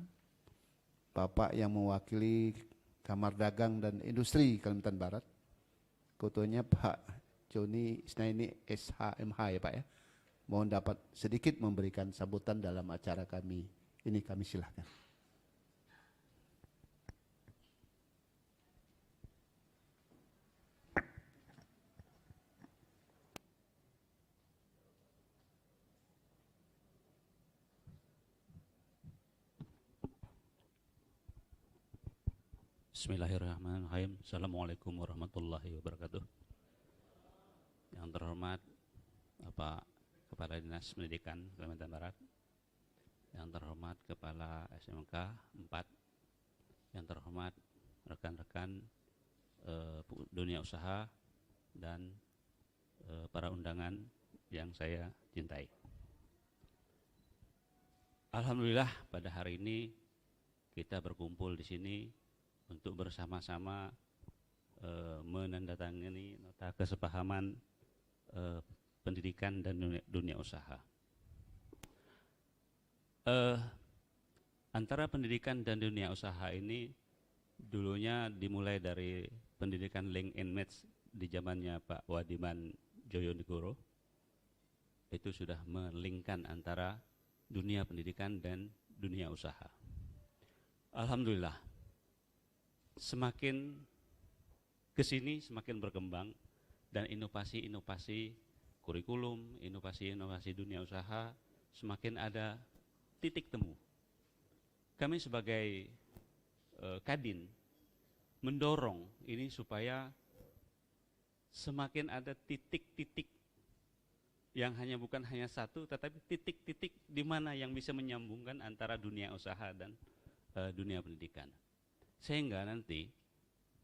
B: Bapak yang mewakili Kamar Dagang dan Industri Kalimantan Barat, ketuanya Pak Joni Isnaini SHMH ya Pak ya, mohon dapat sedikit memberikan sambutan dalam acara kami ini, kami silahkan.
G: Bismillahirrahmanirrahim. Assalamualaikum warahmatullahi wabarakatuh. Yang terhormat Bapak Kepala Dinas Pendidikan Kalimantan Barat, yang terhormat Kepala SMK 4, yang terhormat rekan-rekan dunia usaha dan para undangan yang saya cintai. Alhamdulillah pada hari ini kita berkumpul di sini untuk bersama-sama menandatangani nota kesepahaman pendidikan dan dunia usaha. Antara pendidikan dan dunia usaha ini dulunya dimulai dari pendidikan link and match di zamannya Pak Wadiman Joyonegoro. Itu sudah melingkan antara dunia pendidikan dan dunia usaha. Alhamdulillah, semakin kesini semakin berkembang dan inovasi-inovasi kurikulum, inovasi-inovasi dunia usaha semakin ada titik temu. Kami sebagai Kadin mendorong ini supaya semakin ada titik-titik yang bukan hanya satu, tetapi titik-titik di mana yang bisa menyambungkan antara dunia usaha dan dunia pendidikan. Sehingga nanti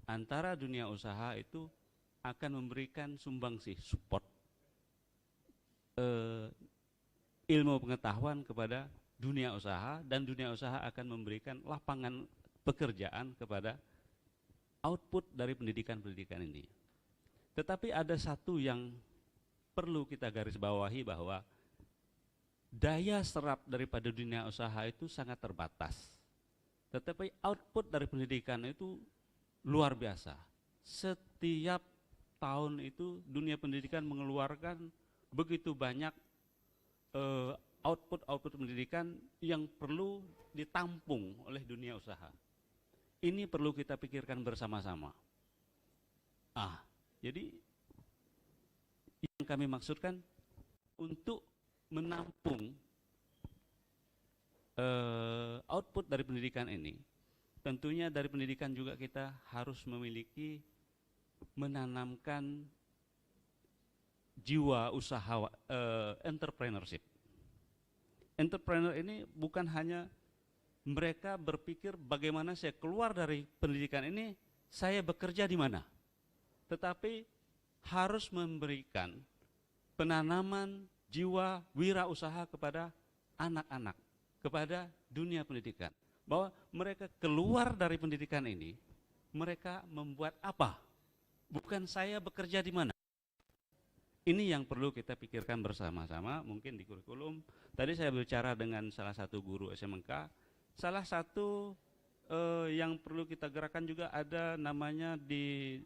G: antara dunia usaha itu akan memberikan sumbangsih support ilmu pengetahuan kepada dunia usaha, dan dunia usaha akan memberikan lapangan pekerjaan kepada output dari pendidikan-pendidikan ini. Tetapi ada satu yang perlu kita garis bawahi, bahwa daya serap daripada dunia usaha itu sangat terbatas. Tetapi output dari pendidikan itu luar biasa. Setiap tahun itu dunia pendidikan mengeluarkan begitu banyak output pendidikan yang perlu ditampung oleh dunia usaha. Ini perlu kita pikirkan bersama-sama. Jadi yang kami maksudkan untuk menampung output dari pendidikan ini, tentunya dari pendidikan juga kita harus memiliki menanamkan jiwa usaha entrepreneurship. Entrepreneur ini bukan hanya mereka berpikir bagaimana saya keluar dari pendidikan ini, saya bekerja di mana, tetapi harus memberikan penanaman jiwa wirausaha kepada anak-anak, kepada dunia pendidikan, bahwa mereka keluar dari pendidikan ini, mereka membuat apa, bukan saya bekerja di mana. Ini yang perlu kita pikirkan bersama-sama. Mungkin di kurikulum, tadi saya bicara dengan salah satu guru SMK, salah satu yang perlu kita gerakan juga ada namanya di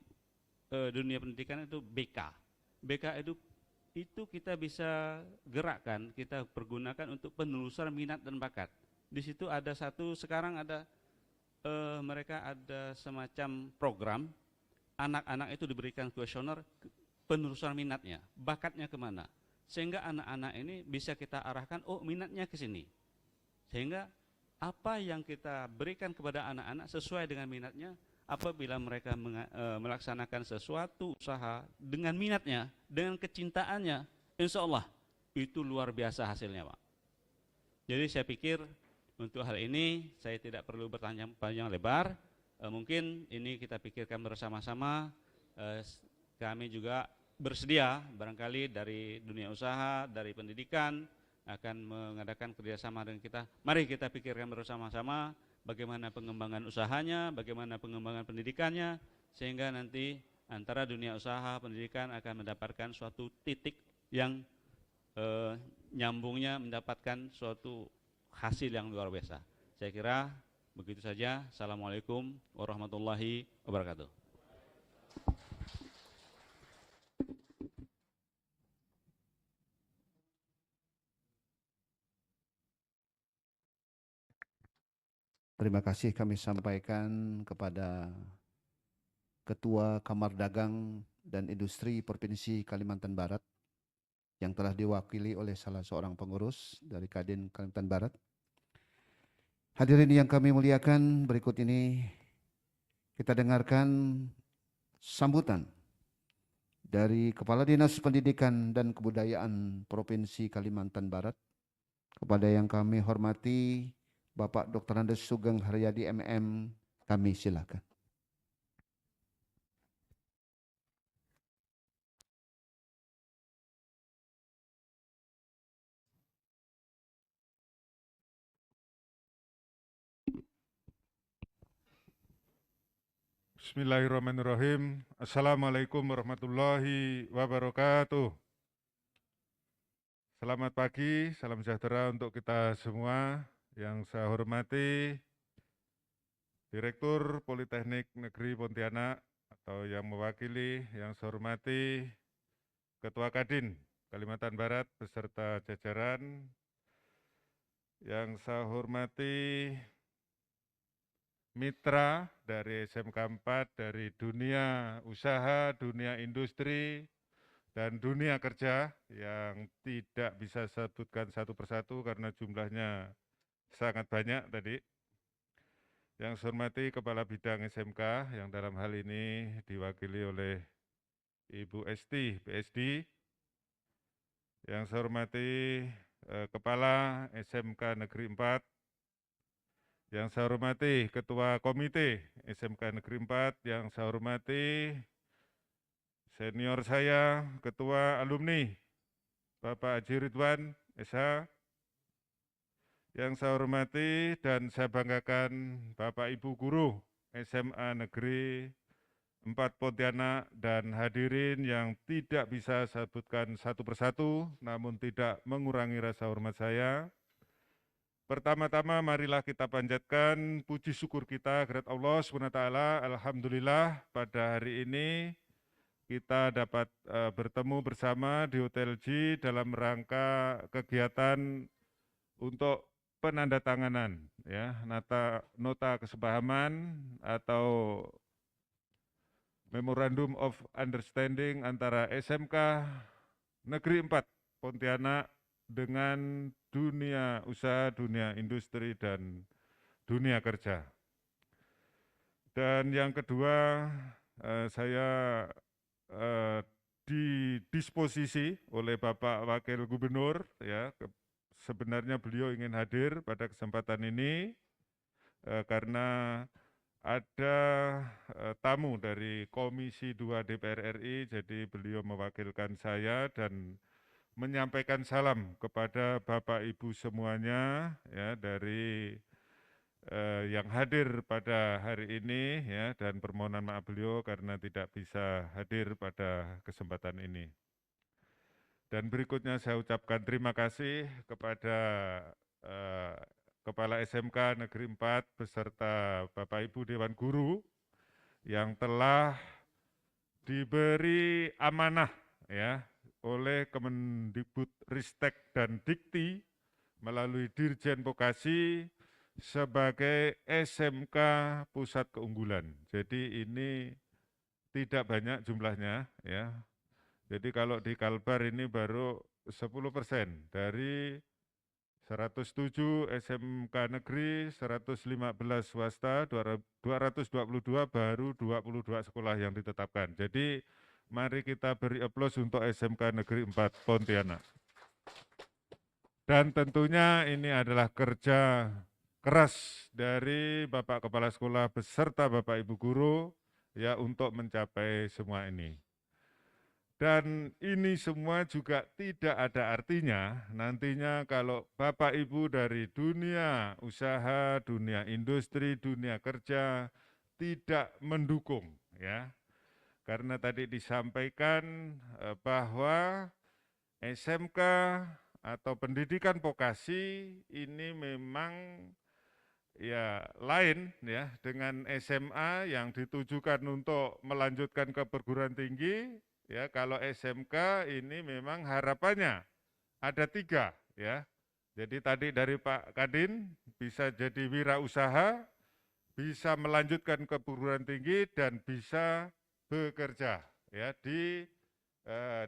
G: dunia pendidikan itu BK. BK itu kita bisa gerakkan, kita pergunakan untuk penelusuran minat dan bakat. Di situ ada satu, sekarang ada mereka ada semacam program, anak-anak itu diberikan kuesioner penelusuran minatnya, bakatnya kemana, sehingga anak-anak ini bisa kita arahkan, oh minatnya ke sini, sehingga apa yang kita berikan kepada anak-anak sesuai dengan minatnya. Apabila mereka melaksanakan sesuatu usaha dengan minatnya, dengan kecintaannya, insya Allah itu luar biasa hasilnya, Pak. Jadi saya pikir untuk hal ini saya tidak perlu bertanya panjang lebar. Mungkin ini kita pikirkan bersama-sama. Kami juga bersedia barangkali dari dunia usaha, dari pendidikan akan mengadakan kerjasama dengan kita. Mari kita pikirkan bersama-sama bagaimana pengembangan usahanya, bagaimana pengembangan pendidikannya, sehingga nanti antara dunia usaha, pendidikan akan mendapatkan suatu titik yang nyambungnya, mendapatkan suatu hasil yang luar biasa. Saya kira begitu saja. Assalamualaikum warahmatullahi wabarakatuh.
B: Terima kasih kami sampaikan kepada Ketua Kamar Dagang dan Industri Provinsi Kalimantan Barat yang telah diwakili oleh salah seorang pengurus dari Kadin Kalimantan Barat. Hadirin yang kami muliakan, berikut ini kita dengarkan sambutan dari Kepala Dinas Pendidikan dan Kebudayaan Provinsi Kalimantan Barat. Kepada yang kami hormati Bapak Dr. Andes Sugeng Haryadi MM, kami silakan.
H: Bismillahirrahmanirrahim. Assalamualaikum warahmatullahi wabarakatuh. Selamat pagi, salam sejahtera untuk kita semua. Yang saya hormati Direktur Politeknik Negeri Pontianak atau yang mewakili, yang saya hormati Ketua Kadin Kalimantan Barat beserta jajaran, yang saya hormati mitra dari SMK 4, dari dunia usaha, dunia industri, dan dunia kerja yang tidak bisa saya sebutkan satu persatu karena jumlahnya sangat banyak tadi. Yang saya hormati Kepala Bidang SMK yang dalam hal ini diwakili oleh Ibu Esti, PSD. Yang saya hormati Kepala SMK Negeri 4. Yang saya hormati Ketua Komite SMK Negeri 4. Yang saya hormati senior saya, Ketua Alumni, Bapak Haji Ridwan, SH. Yang saya hormati dan saya banggakan Bapak Ibu Guru SMA Negeri 4 Pontianak dan hadirin yang tidak bisa saya sebutkan satu persatu, namun tidak mengurangi rasa hormat saya. Pertama-tama marilah kita panjatkan puji syukur kita kepada Allah SWT. Alhamdulillah pada hari ini kita dapat bertemu bersama di Hotel J dalam rangka kegiatan untuk penandatanganan ya, nota kesepahaman atau Memorandum of Understanding antara SMK Negeri 4 Pontianak dengan dunia usaha, dunia industri, dan dunia kerja. Dan yang kedua, saya didisposisi oleh Bapak Wakil Gubernur ya. Sebenarnya beliau ingin hadir pada kesempatan ini karena ada tamu dari Komisi 2 DPR RI, jadi beliau mewakilkan saya dan menyampaikan salam kepada Bapak Ibu semuanya ya dari yang hadir pada hari ini ya, dan permohonan maaf beliau karena tidak bisa hadir pada kesempatan ini. Dan berikutnya saya ucapkan terima kasih kepada Kepala SMK Negeri 4 beserta Bapak Ibu Dewan Guru yang telah diberi amanah ya oleh Kemendikbudristek dan Dikti melalui Dirjen Vokasi sebagai SMK Pusat Keunggulan. Jadi ini tidak banyak jumlahnya ya. Jadi kalau di Kalbar ini baru 10% dari 107 SMK negeri, 115 swasta, 222 baru 22 sekolah yang ditetapkan. Jadi mari kita beri aplaus untuk SMK Negeri 4 Pontianak. Dan tentunya ini adalah kerja keras dari Bapak Kepala Sekolah beserta Bapak Ibu Guru ya untuk mencapai semua ini. Dan ini semua juga tidak ada artinya nantinya kalau Bapak Ibu dari dunia usaha, dunia industri, dunia kerja tidak mendukung ya. Karena tadi disampaikan bahwa SMK atau pendidikan vokasi ini memang ya lain ya dengan SMA yang ditujukan untuk melanjutkan ke perguruan tinggi. Ya, kalau SMK ini memang harapannya ada 3 ya. Jadi tadi dari Pak Kadin bisa jadi wirausaha, bisa melanjutkan ke perguruan tinggi dan bisa bekerja ya di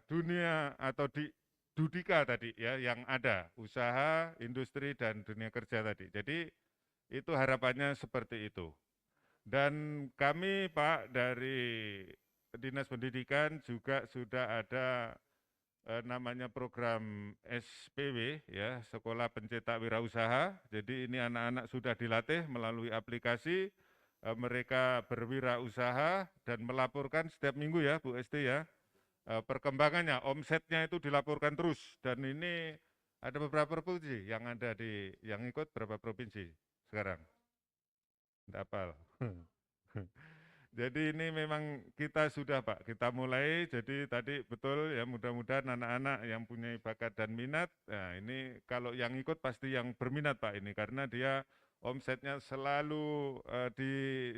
H: dunia atau di Dudika tadi ya yang ada usaha, industri dan dunia kerja tadi. Jadi itu harapannya seperti itu. Dan kami Pak dari Dinas Pendidikan juga sudah ada namanya program SPW ya, Sekolah Pencetak Wirausaha. Jadi ini anak-anak sudah dilatih melalui aplikasi, mereka berwirausaha dan melaporkan setiap minggu ya Bu Esti ya. Perkembangannya, omsetnya itu dilaporkan terus dan ini ada beberapa provinsi yang ada yang ikut berapa provinsi sekarang? Tidak hafal. Jadi ini memang kita sudah Pak, kita mulai, jadi tadi betul ya mudah-mudahan anak-anak yang punya bakat dan minat, nah ini kalau yang ikut pasti yang berminat Pak ini, karena dia omsetnya selalu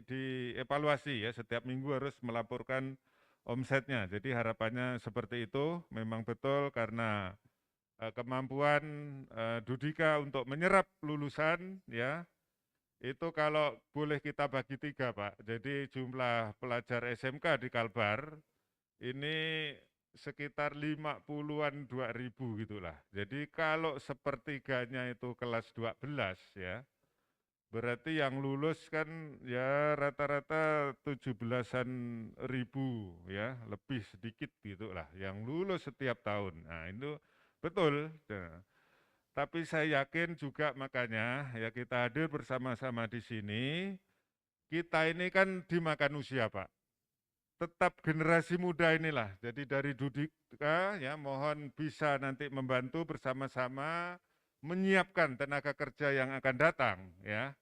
H: dievaluasi ya, setiap minggu harus melaporkan omsetnya, jadi harapannya seperti itu, memang betul karena kemampuan Dudika untuk menyerap lulusan ya, itu kalau boleh kita bagi 3 Pak, jadi jumlah pelajar SMK di Kalbar ini sekitar 50-an 2.000 gitulah. Jadi kalau sepertiganya itu kelas 12 ya, berarti yang lulus kan ya rata-rata 17-an ribu ya, lebih sedikit gitulah yang lulus setiap tahun. Nah itu betul. Nah, tapi saya yakin juga makanya ya kita hadir bersama-sama di sini, kita ini kan dimakan usia Pak. Tetap generasi muda inilah, jadi dari Dudika ya mohon bisa nanti membantu bersama-sama menyiapkan tenaga kerja yang akan datang ya.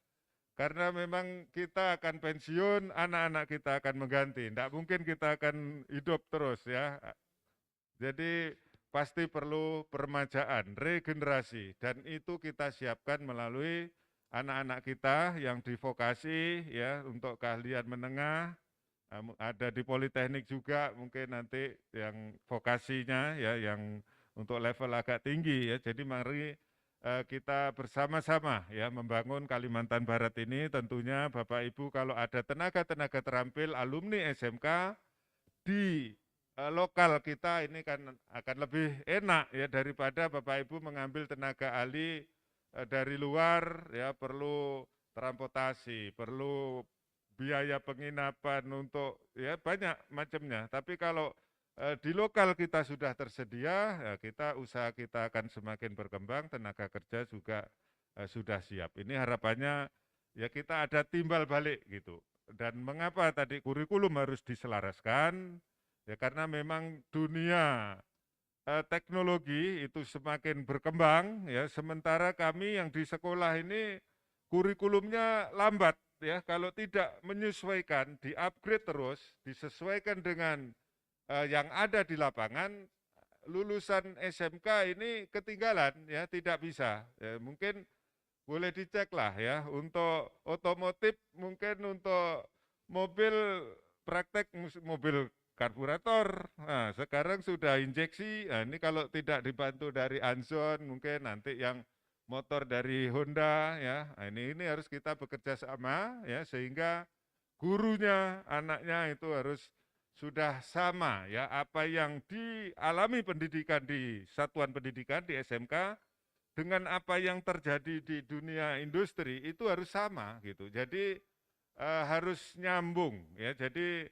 H: Karena memang kita akan pensiun, anak-anak kita akan mengganti, tidak mungkin kita akan hidup terus ya. Jadi pasti perlu permajaan, regenerasi, dan itu kita siapkan melalui anak-anak kita yang di vokasi ya untuk keahlian menengah, ada di Politeknik juga mungkin nanti yang vokasinya ya yang untuk level agak tinggi ya. Jadi mari kita bersama-sama ya membangun Kalimantan Barat ini. Tentunya Bapak Ibu kalau ada tenaga-tenaga terampil alumni SMK di lokal kita ini kan akan lebih enak ya daripada Bapak Ibu mengambil tenaga ahli dari luar ya, perlu transportasi, perlu biaya penginapan untuk ya banyak macamnya. Tapi kalau di lokal kita sudah tersedia, ya usaha kita akan semakin berkembang, tenaga kerja juga sudah siap. Ini harapannya ya kita ada timbal balik gitu. Dan mengapa tadi kurikulum harus diselaraskan? Ya karena memang dunia teknologi itu semakin berkembang ya, sementara kami yang di sekolah ini kurikulumnya lambat ya, kalau tidak menyesuaikan, di-upgrade terus, disesuaikan dengan yang ada di lapangan, lulusan SMK ini ketinggalan ya, tidak bisa. Ya, mungkin boleh dicek lah ya, untuk otomotif mungkin untuk mobil praktek mobil karburator, nah sekarang sudah injeksi, nah ini kalau tidak dibantu dari Anson mungkin nanti yang motor dari Honda ya, nah ini harus kita bekerja sama ya sehingga gurunya, anaknya itu harus sudah sama ya, apa yang dialami pendidikan di satuan pendidikan di SMK dengan apa yang terjadi di dunia industri itu harus sama gitu. Jadi harus nyambung ya. Jadi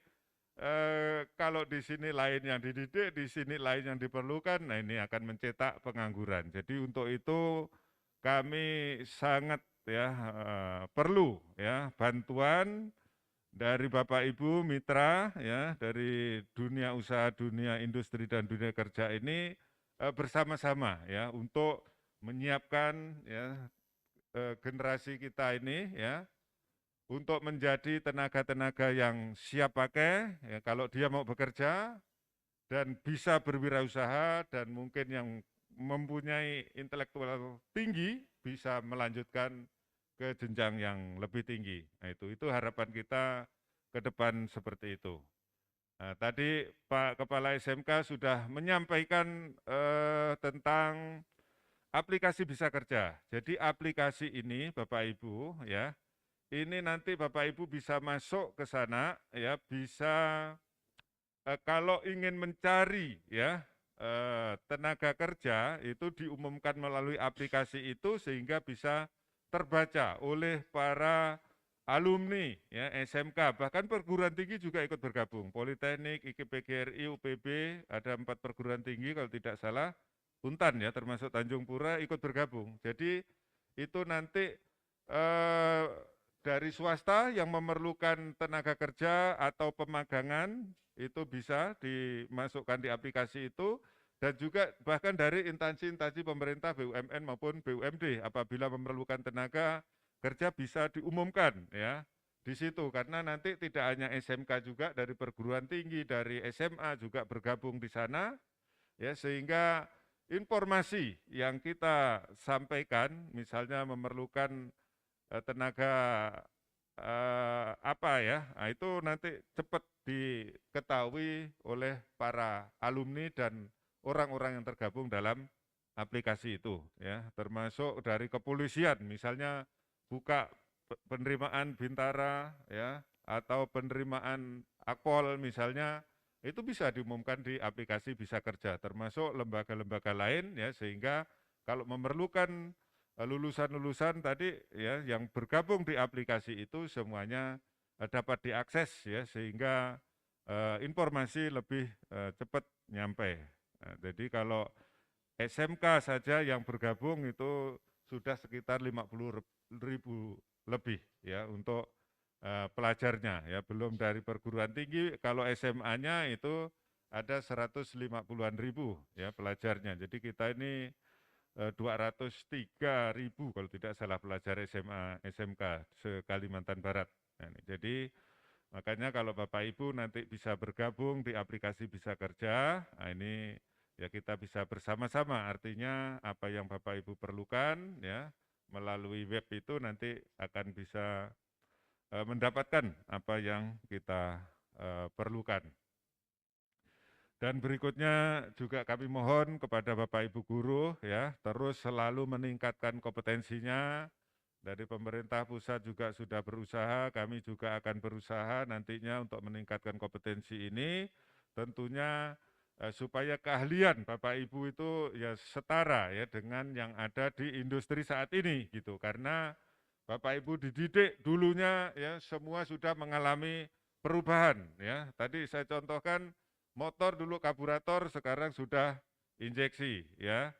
H: kalau di sini lain yang dididik, di sini lain yang diperlukan, nah ini akan mencetak pengangguran. Jadi untuk itu kami sangat ya perlu ya bantuan dari Bapak Ibu mitra ya dari dunia usaha, dunia industri dan dunia kerja ini bersama-sama ya untuk menyiapkan ya generasi kita ini ya untuk menjadi tenaga-tenaga yang siap pakai ya, kalau dia mau bekerja dan bisa berwirausaha dan mungkin yang mempunyai intelektual tinggi bisa melanjutkan ke jenjang yang lebih tinggi. Nah, itu harapan kita ke depan seperti itu. Nah, tadi Pak Kepala SMK sudah menyampaikan tentang aplikasi Bisa Kerja. Jadi aplikasi ini Bapak Ibu ya, ini nanti Bapak Ibu bisa masuk ke sana ya, bisa kalau ingin mencari ya tenaga kerja itu diumumkan melalui aplikasi itu sehingga bisa terbaca oleh para alumni ya SMK, bahkan perguruan tinggi juga ikut bergabung. Politeknik, IKIP PGRI, UPB, ada 4 perguruan tinggi kalau tidak salah, Untan ya termasuk Tanjung Pura ikut bergabung. Jadi itu nanti dari swasta yang memerlukan tenaga kerja atau pemagangan itu bisa dimasukkan di aplikasi itu, dan juga bahkan dari instansi-instansi pemerintah BUMN maupun BUMD apabila memerlukan tenaga kerja bisa diumumkan ya di situ, karena nanti tidak hanya SMK juga dari perguruan tinggi, dari SMA juga bergabung di sana ya, sehingga informasi yang kita sampaikan misalnya memerlukan tenaga apa ya, nah itu nanti cepat diketahui oleh para alumni dan orang-orang yang tergabung dalam aplikasi itu ya, termasuk dari kepolisian misalnya buka penerimaan Bintara ya atau penerimaan Akpol misalnya, itu bisa diumumkan di aplikasi Bisa Kerja, termasuk lembaga-lembaga lain ya, sehingga kalau memerlukan lulusan-lulusan tadi ya yang bergabung di aplikasi itu semuanya dapat diakses ya, sehingga informasi lebih cepat nyampe. Nah, jadi kalau SMK saja yang bergabung itu sudah sekitar 50.000 lebih ya untuk pelajarnya ya, belum dari perguruan tinggi. Kalau SMA-nya itu ada 150-an ribu ya pelajarnya. Jadi kita ini 203.000 kalau tidak salah pelajar SMA, SMK se-Kalimantan Barat. Nah, jadi makanya kalau Bapak Ibu nanti bisa bergabung di aplikasi Bisa Kerja, nah ini ya kita bisa bersama-sama, artinya apa yang Bapak Ibu perlukan ya melalui web itu nanti akan bisa mendapatkan apa yang kita perlukan. Dan berikutnya juga kami mohon kepada Bapak Ibu guru ya terus selalu meningkatkan kompetensinya. Dari pemerintah pusat juga sudah berusaha, kami juga akan berusaha nantinya untuk meningkatkan kompetensi ini. Tentunya supaya keahlian Bapak Ibu itu ya setara ya dengan yang ada di industri saat ini gitu. Karena Bapak Ibu dididik dulunya ya semua sudah mengalami perubahan ya. Tadi saya contohkan motor dulu karburator, sekarang sudah injeksi ya.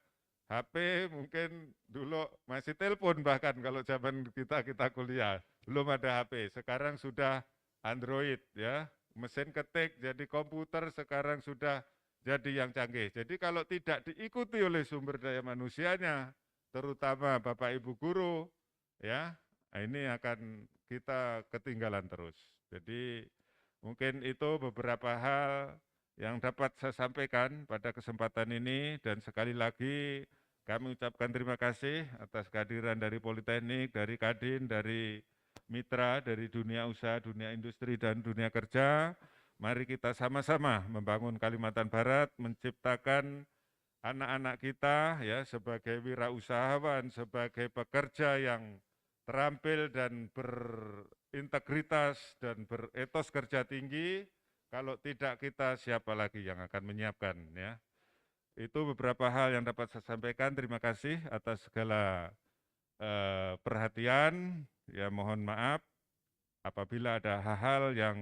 H: HP mungkin dulu masih telepon, bahkan kalau zaman kita kuliah belum ada HP, sekarang sudah Android ya. Mesin ketik jadi komputer sekarang sudah jadi yang canggih. Jadi kalau tidak diikuti oleh sumber daya manusianya, terutama Bapak Ibu guru ya, ini akan kita ketinggalan terus. Jadi mungkin itu beberapa hal yang dapat saya sampaikan pada kesempatan ini, dan sekali lagi kami ucapkan terima kasih atas kehadiran dari Politeknik, dari Kadin, dari mitra, dari dunia usaha, dunia industri, dan dunia kerja. Mari kita sama-sama membangun Kalimantan Barat, menciptakan anak-anak kita ya sebagai wirausahawan, sebagai pekerja yang terampil dan berintegritas dan beretos kerja tinggi. Kalau tidak kita, siapa lagi yang akan menyiapkan ya. Itu beberapa hal yang dapat saya sampaikan. Terima kasih atas segala perhatian. Ya mohon maaf apabila ada hal-hal yang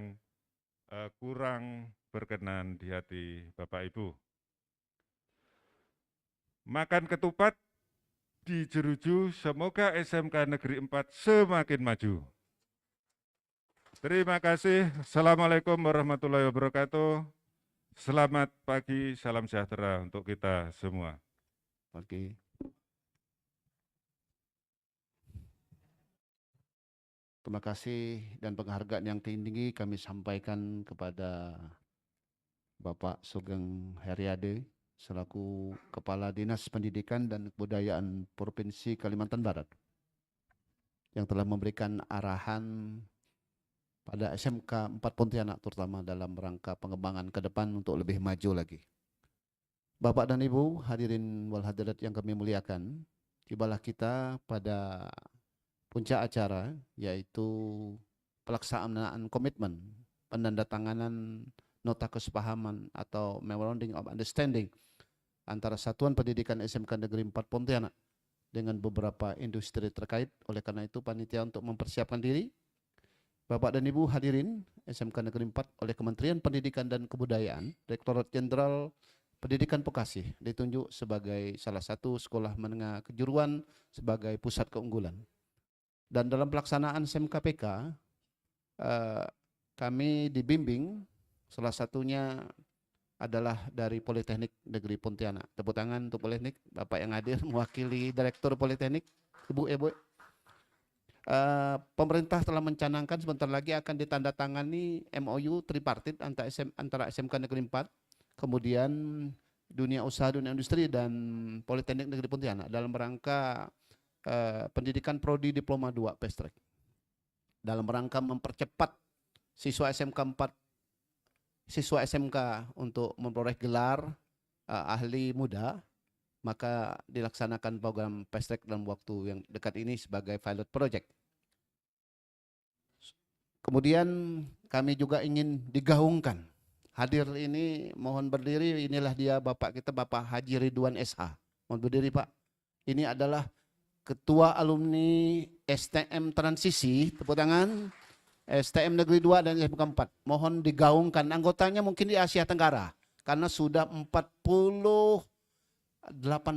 H: kurang berkenan di hati Bapak Ibu. Makan ketupat di Jeruju, semoga SMK Negeri 4 semakin maju. Terima kasih. Assalamualaikum warahmatullahi wabarakatuh. Selamat pagi, salam sejahtera untuk kita semua.
B: Oke. Terima kasih dan penghargaan yang tinggi kami sampaikan kepada Bapak Sugeng Heriade selaku Kepala Dinas Pendidikan dan Kebudayaan Provinsi Kalimantan Barat yang telah memberikan arahan pada SMK 4 Pontianak terutama dalam rangka pengembangan ke depan untuk lebih maju lagi. Bapak dan Ibu hadirin wal hadirat yang kami muliakan, tibalah kita pada puncak acara yaitu pelaksanaan komitmen penandatanganan nota kesepahaman atau Memorandum of Understanding antara Satuan Pendidikan SMK Negeri 4 Pontianak dengan beberapa industri terkait. Oleh karena itu panitia untuk mempersiapkan diri, Bapak dan Ibu hadirin SMK Negeri 4 oleh Kementerian Pendidikan dan Kebudayaan, Direktorat Jenderal Pendidikan Bekasi ditunjuk sebagai salah satu sekolah menengah kejuruan sebagai pusat keunggulan. Dan dalam pelaksanaan SMKPK kami dibimbing salah satunya adalah dari Politeknik Negeri Pontianak. Tepuk tangan untuk Politeknik, Bapak yang hadir mewakili Direktur Politeknik, Ibu. Pemerintah telah mencanangkan sebentar lagi akan ditandatangani MOU tripartit antara SMK Negeri 4, kemudian dunia usaha, dunia industri, dan Politeknik Negeri Pontianak dalam rangka pendidikan prodi diploma 2 fast track dalam rangka mempercepat siswa SMK untuk memperoleh gelar ahli muda, maka dilaksanakan program fast track dalam waktu yang dekat ini sebagai pilot project. Kemudian kami juga ingin digaungkan. Hadir ini mohon berdiri, inilah dia Bapak kita, Bapak Haji Ridwan SH. Mohon berdiri Pak. Ini adalah Ketua Alumni STM Transisi, tepuk tangan, STM Negeri 2 dan SMK 4. Mohon digaungkan, anggotanya mungkin di Asia Tenggara, karena sudah 48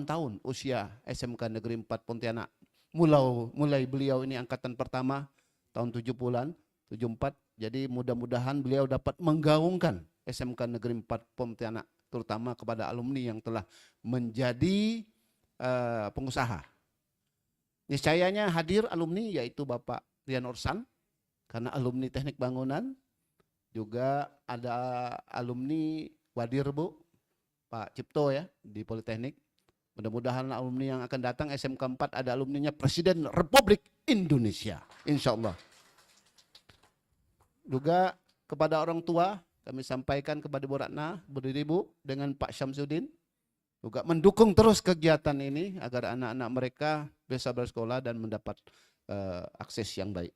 B: tahun usia SMK Negeri 4 Pontianak. Mulai beliau ini angkatan pertama tahun 70-an, 74, jadi mudah-mudahan beliau dapat menggaungkan SMK Negeri 4 Pontianak, terutama kepada alumni yang telah menjadi pengusaha. Niscayanya hadir alumni yaitu Bapak Rian Orsan, karena alumni Teknik Bangunan, juga ada alumni Wadir Bu, Pak Cipto ya di Politeknik. Mudah-mudahan alumni yang akan datang SMK 4 ada alumninya Presiden Republik Indonesia, insya Allah. Juga kepada orang tua kami sampaikan kepada Bu Ratna, berdiri Bu dengan Pak Syamsuddin, juga mendukung terus kegiatan ini agar anak-anak mereka bisa bersekolah dan mendapat akses yang baik.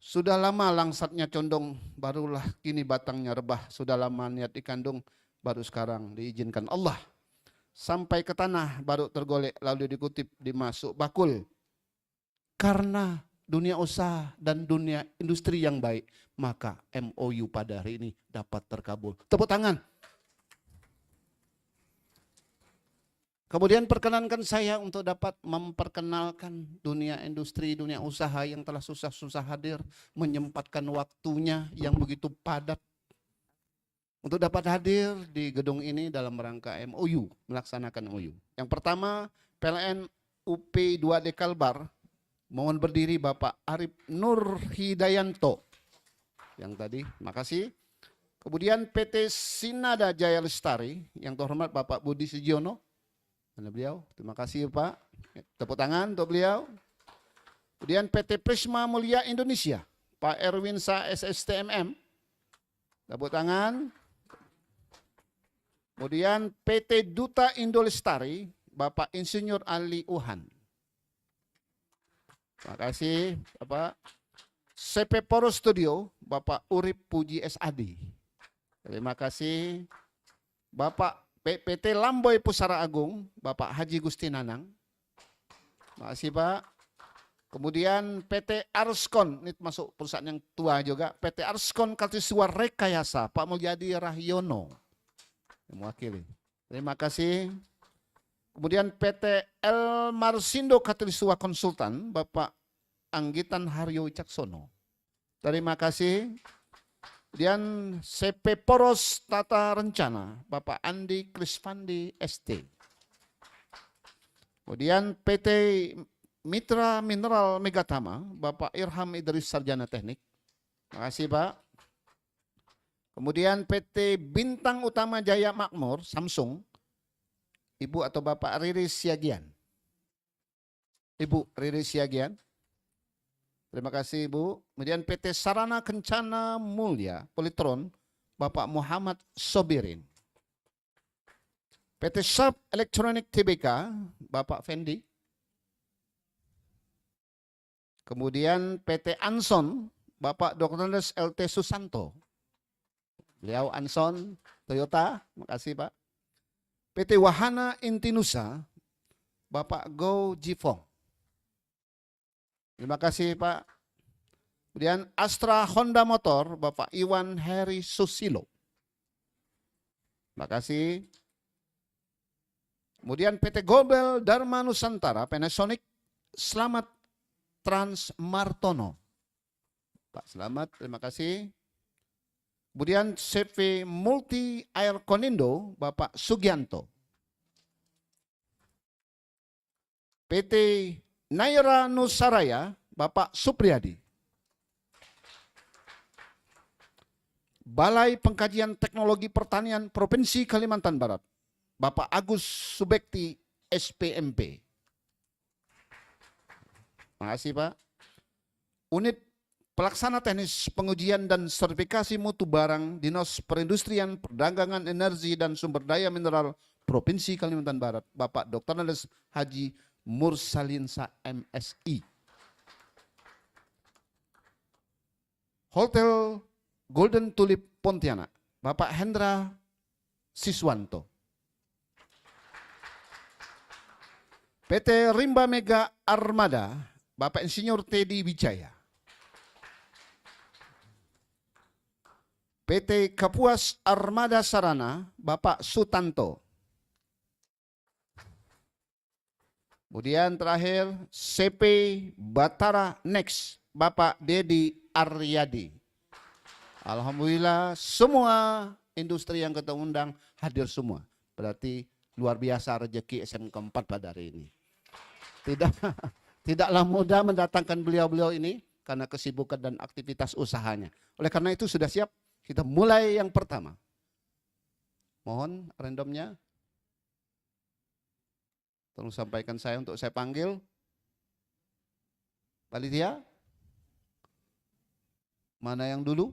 B: Sudah lama langsatnya condong, barulah kini batangnya rebah. Sudah lama niat dikandung, baru sekarang diizinkan Allah. Sampai ke tanah baru tergolek, lalu dikutip dimasuk bakul. Karena dunia usaha dan dunia industri yang baik, maka MOU pada hari ini dapat terkabul. Tepuk tangan. Kemudian perkenankan saya untuk dapat memperkenalkan dunia industri, dunia usaha yang telah susah-susah hadir, menyempatkan waktunya yang begitu padat untuk dapat hadir di gedung ini dalam rangka MOU, melaksanakan MOU. Yang pertama, PLN UP 2D Kalbar, mohon berdiri Bapak Arif Nur Hidayanto. Yang tadi, makasih. Kemudian PT Sinada Jaya Lestari, yang terhormat Bapak Budi Sujiono. Mana beliau? Terima kasih Pak. Tepuk tangan untuk beliau. Kemudian PT Prisma Mulia Indonesia, Pak Erwin Sa SSTMM. Tepuk tangan. Kemudian PT Duta Indo Lestari, Bapak Insinyur Ali Uhan. Terima kasih Bapak. CP Poro Studio, Bapak Urip Puji SAD. Terima kasih. Bapak PT Lamboy Pusara Agung, Bapak Haji Gusti Nanang. Terima kasih Pak. Kemudian PT Arskon, ini masuk perusahaan yang tua juga. PT Arskon Kartisuar Rekayasa, Pak Mulyadi Rahyono yang mewakili. Terima kasih. Kemudian PT El Marsindo Kartisuar Konsultan, Bapak Anggitan Haryo Wicaksono. Terima kasih. Kemudian CP Poros Tata Rencana, Bapak Andi Krisvandi ST. Kemudian PT Mitra Mineral Megatama, Bapak Irham Idris Sarjana Teknik. Terima kasih Pak. Kemudian PT Bintang Utama Jaya Makmur, Samsung, Ibu atau Bapak Riri Siagian. Ibu Riri Siagian. Terima kasih Ibu. Kemudian PT Sarana Kencana Mulia, Politron, Bapak Muhammad Sobirin. PT Sub Elektronik TBK, Bapak Fendi. Kemudian PT Anson, Bapak Dr. LT Susanto. Beliau Anson, Toyota, makasih Pak. PT Wahana Intinusa, Bapak Go Jifong. Terima kasih Pak. Kemudian Astra Honda Motor, Bapak Iwan Heri Susilo. Terima kasih. Kemudian PT Gobel Dharma Nusantara, Panasonic, Selamat Trans Martono. Pak Selamat, terima kasih. Kemudian CV Multi Air Konindo, Bapak Sugianto. PT Naira Nusaraya, Bapak Supriyadi. Balai Pengkajian Teknologi Pertanian Provinsi Kalimantan Barat, Bapak Agus Subekti SPMP. Terima kasih Pak. Unit Pelaksana Teknis Pengujian dan Sertifikasi Mutu Barang Dinas Perindustrian, Perdagangan Energi dan Sumber Daya Mineral Provinsi Kalimantan Barat, Bapak Dr. Andes Haji Mursalinsa MSI. Hotel Golden Tulip Pontianak, Bapak Hendra Siswanto. PT Rimba Mega Armada, Bapak Insinyur Teddy Wijaya. PT Kapuas Armada Sarana, Bapak Sutanto. Kemudian terakhir CP Batara Next, Bapak Dedi Aryadi. Alhamdulillah semua industri yang kita undang hadir semua. Berarti luar biasa rezeki SMK 4 pada hari ini. Tidaklah mudah mendatangkan beliau-beliau ini karena kesibukan dan aktivitas usahanya. Oleh karena itu sudah siap, kita mulai yang pertama. Mohon randomnya. Tolong sampaikan saya untuk saya panggil. Panitia. Mana yang dulu?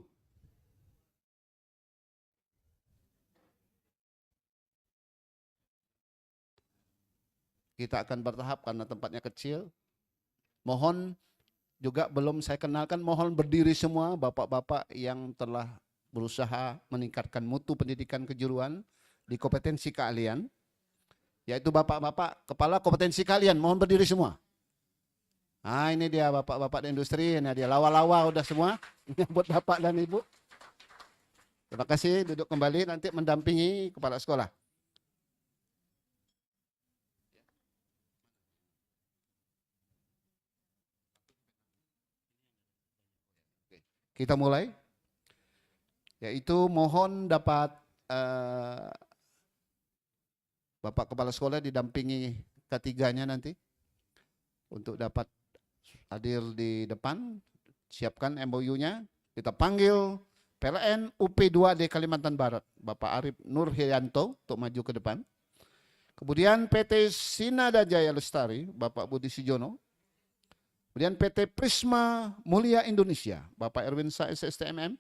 B: Kita akan bertahap karena tempatnya kecil. Mohon juga belum saya kenalkan, mohon berdiri semua bapak-bapak yang telah berusaha meningkatkan mutu pendidikan kejuruan di kompetensi keahlian. Yaitu bapak-bapak kepala kompetensi kalian, mohon berdiri semua. Nah ini dia bapak-bapak di industri, ini dia lawa-lawa udah semua. Ini buat bapak dan ibu. Terima kasih, duduk kembali nanti mendampingi kepala sekolah. Kita mulai. Yaitu mohon dapat Bapak Kepala Sekolah didampingi ketiganya nanti untuk dapat hadir di depan, siapkan MOU-nya, kita panggil PLN UP2D Kalimantan Barat, Bapak Arif Nurhyanto untuk maju ke depan. Kemudian PT Sinada Jaya Lestari, Bapak Budi Sijono. Kemudian PT Prisma Mulia Indonesia, Bapak Erwin Saes STMM.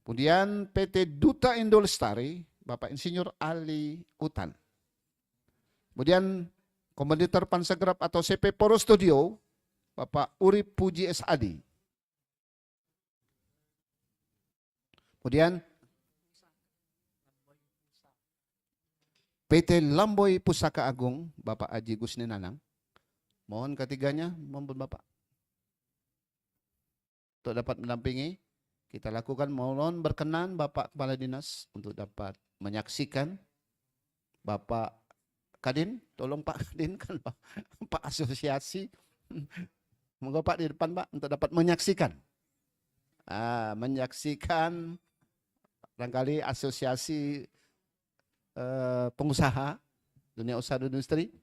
B: Kemudian PT Duta Indo Lestari, Bapak Insinyur Ali Utan. Kemudian kompetitor Pansegrap atau CP Poros Studio, Bapak Urip Puji SAD. Kemudian PT Lamboy Pusaka Agung, Bapak Aji Gusni Nanang. Mohon ketiganya, mohon Bapak. Untuk dapat mendampingi, kita lakukan, mohon berkenan Bapak Kepala Dinas untuk dapat menyaksikan. Bapak Kadin, tolong Pak Kadin kan Pak Asosiasi. Moga Pak di depan Pak untuk dapat menyaksikan menyaksikan barangkali asosiasi pengusaha, dunia usaha dan industri.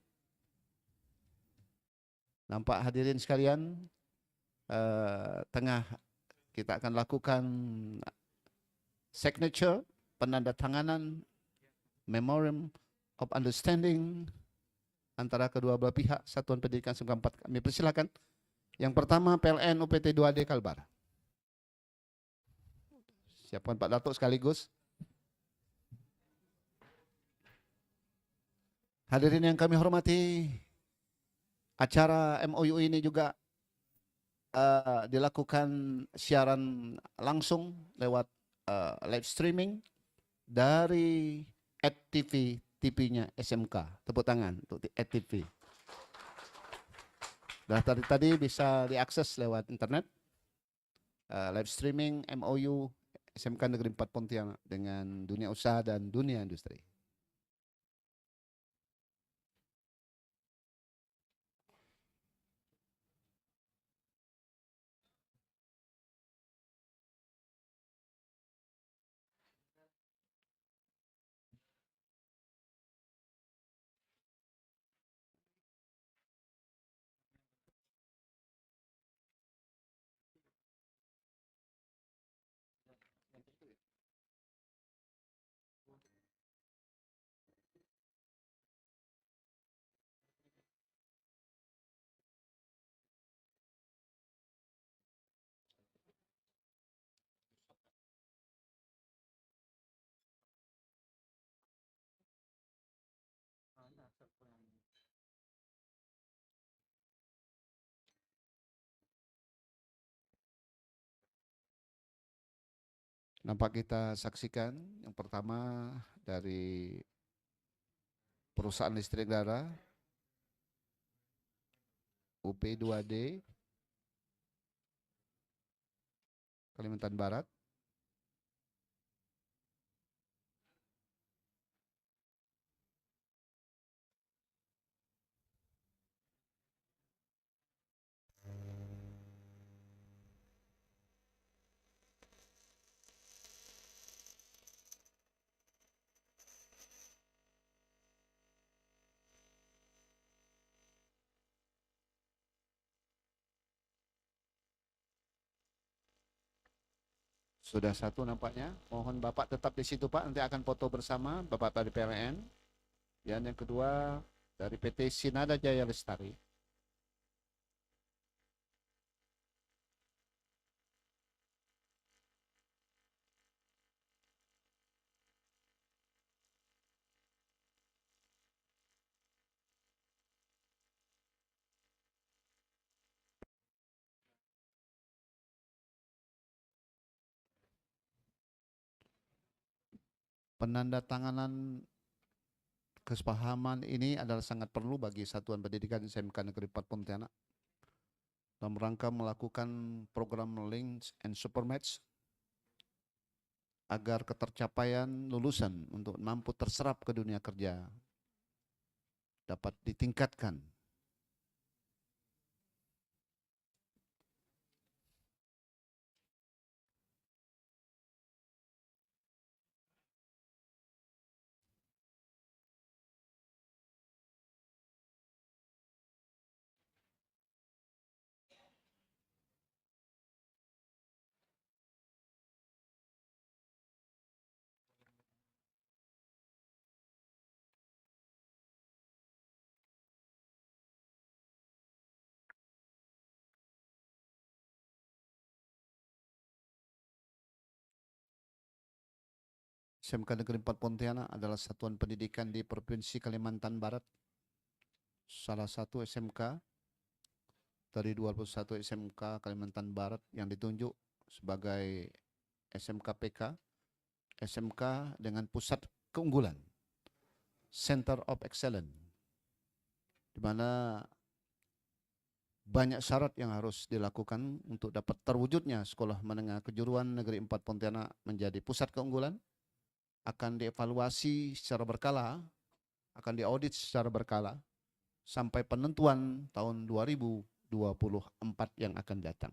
B: Nampak hadirin sekalian, tengah kita akan lakukan signature, penandatanganan Memorandum of Understanding antara kedua belah pihak Satuan Pendidikan SMK 4. Kami persilakan. Yang pertama PLN UPT 2D Kalbar. Siapkan Pak Datuk sekaligus. Hadirin yang kami hormati, acara MOU ini juga dilakukan siaran langsung lewat live streaming dari AdTV, TV-nya SMK. Tepuk tangan untuk AdTV. Tadi bisa diakses lewat internet. Live streaming MOU SMK Negeri 4 Pontianak dengan dunia usaha dan dunia industri. Nampak kita saksikan yang pertama dari perusahaan listrik negara UP2D Kalimantan Barat. Sudah satu nampaknya. Mohon Bapak tetap di situ Pak, nanti akan foto bersama Bapak dari PLN. Dan yang kedua dari PT Sinada Jaya Lestari. Penandatanganan kesepahaman ini adalah sangat perlu bagi Satuan Pendidikan SMK Negeri 4 Pontianak dalam rangka melakukan program Links and Supermatch agar ketercapaian lulusan untuk mampu terserap ke dunia kerja dapat ditingkatkan. SMK Negeri 4 Pontianak adalah satuan pendidikan di Provinsi Kalimantan Barat. Salah satu SMK dari 21 SMK Kalimantan Barat yang ditunjuk sebagai SMK PK, SMK dengan pusat keunggulan, Center of Excellence, di mana banyak syarat yang harus dilakukan untuk dapat terwujudnya Sekolah Menengah Kejuruan Negeri 4 Pontianak menjadi pusat keunggulan. Akan dievaluasi secara berkala, akan diaudit secara berkala sampai penentuan tahun 2024 yang akan datang.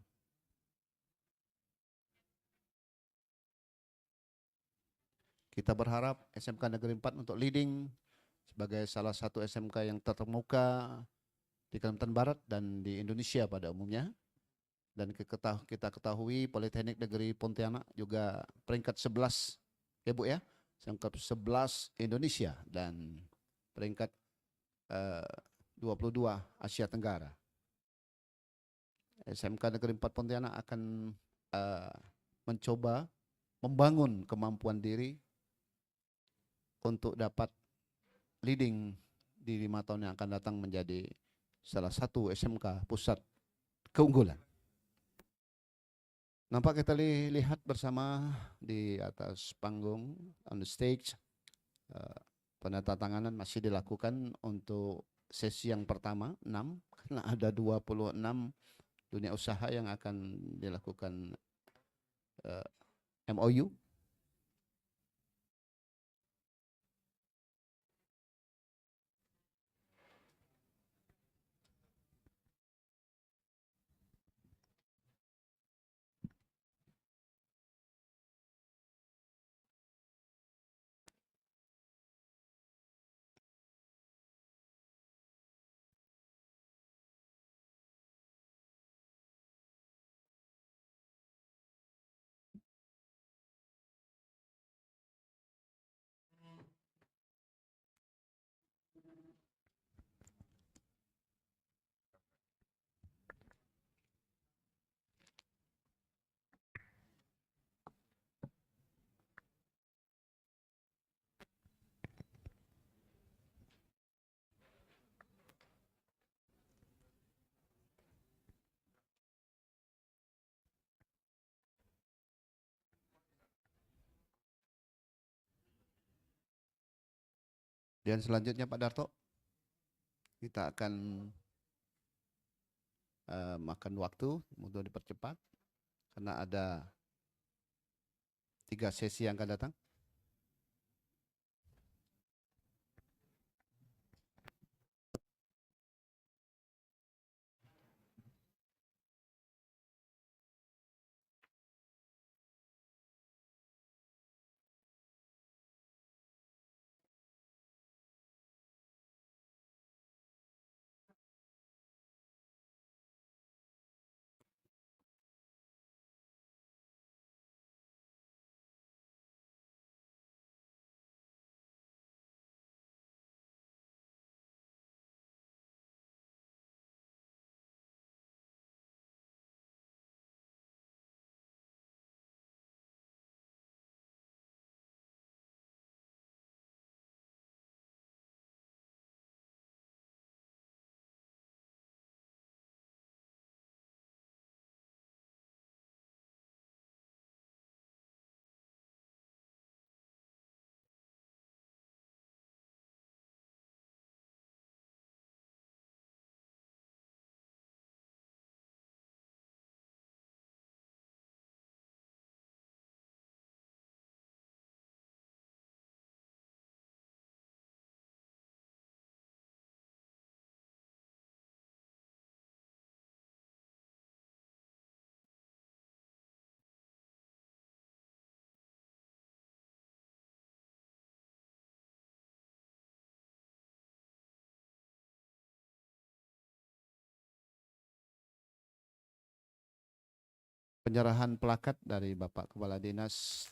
B: Kita berharap SMK Negeri 4 untuk leading sebagai salah satu SMK yang terkemuka di Kalimantan Barat dan di Indonesia pada umumnya. Dan kita ketahui Politeknik Negeri Pontianak juga peringkat 11 ya Bu ya, peringkat 11 Indonesia dan peringkat 22 Asia Tenggara. SMK Negeri 4 Pontianak akan mencoba membangun kemampuan diri untuk dapat leading di 5 tahun yang akan datang menjadi salah satu SMK pusat keunggulan. Nampak kita lihat bersama di atas panggung, on the stage, penandatanganan masih dilakukan untuk sesi yang pertama, 6, karena ada 26 dunia usaha yang akan dilakukan MOU. Dan selanjutnya Pak Darto, kita akan makan waktu untuk dipercepat karena ada 3 sesi yang akan datang. Penyerahan plakat dari Bapak Kepala Dinas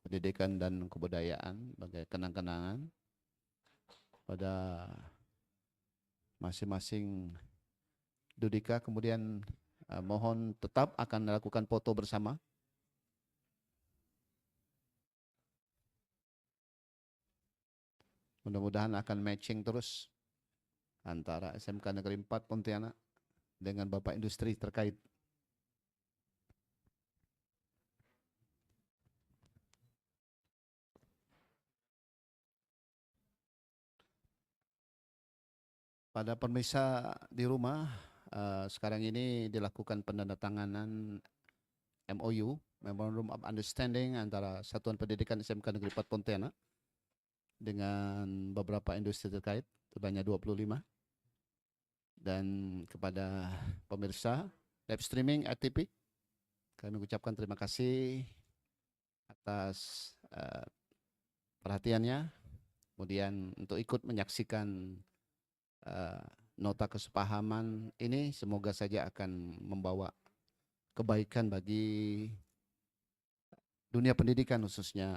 B: Pendidikan dan Kebudayaan sebagai kenang-kenangan pada masing-masing Dudika. Kemudian mohon tetap akan melakukan foto bersama. Mudah-mudahan akan matching terus antara SMK Negeri 4 Pontianak dengan Bapak Industri terkait. Pada pemirsa di rumah, sekarang ini dilakukan penandatanganan MOU, Memorandum of Understanding antara Satuan Pendidikan SMK Negeri 4 Pontianak dengan beberapa industri terkait, sebanyak 25. Dan kepada pemirsa live streaming RTP, kami ucapkan terima kasih atas perhatiannya. Kemudian untuk ikut menyaksikan nota kesepahaman ini, semoga saja akan membawa kebaikan bagi dunia pendidikan, khususnya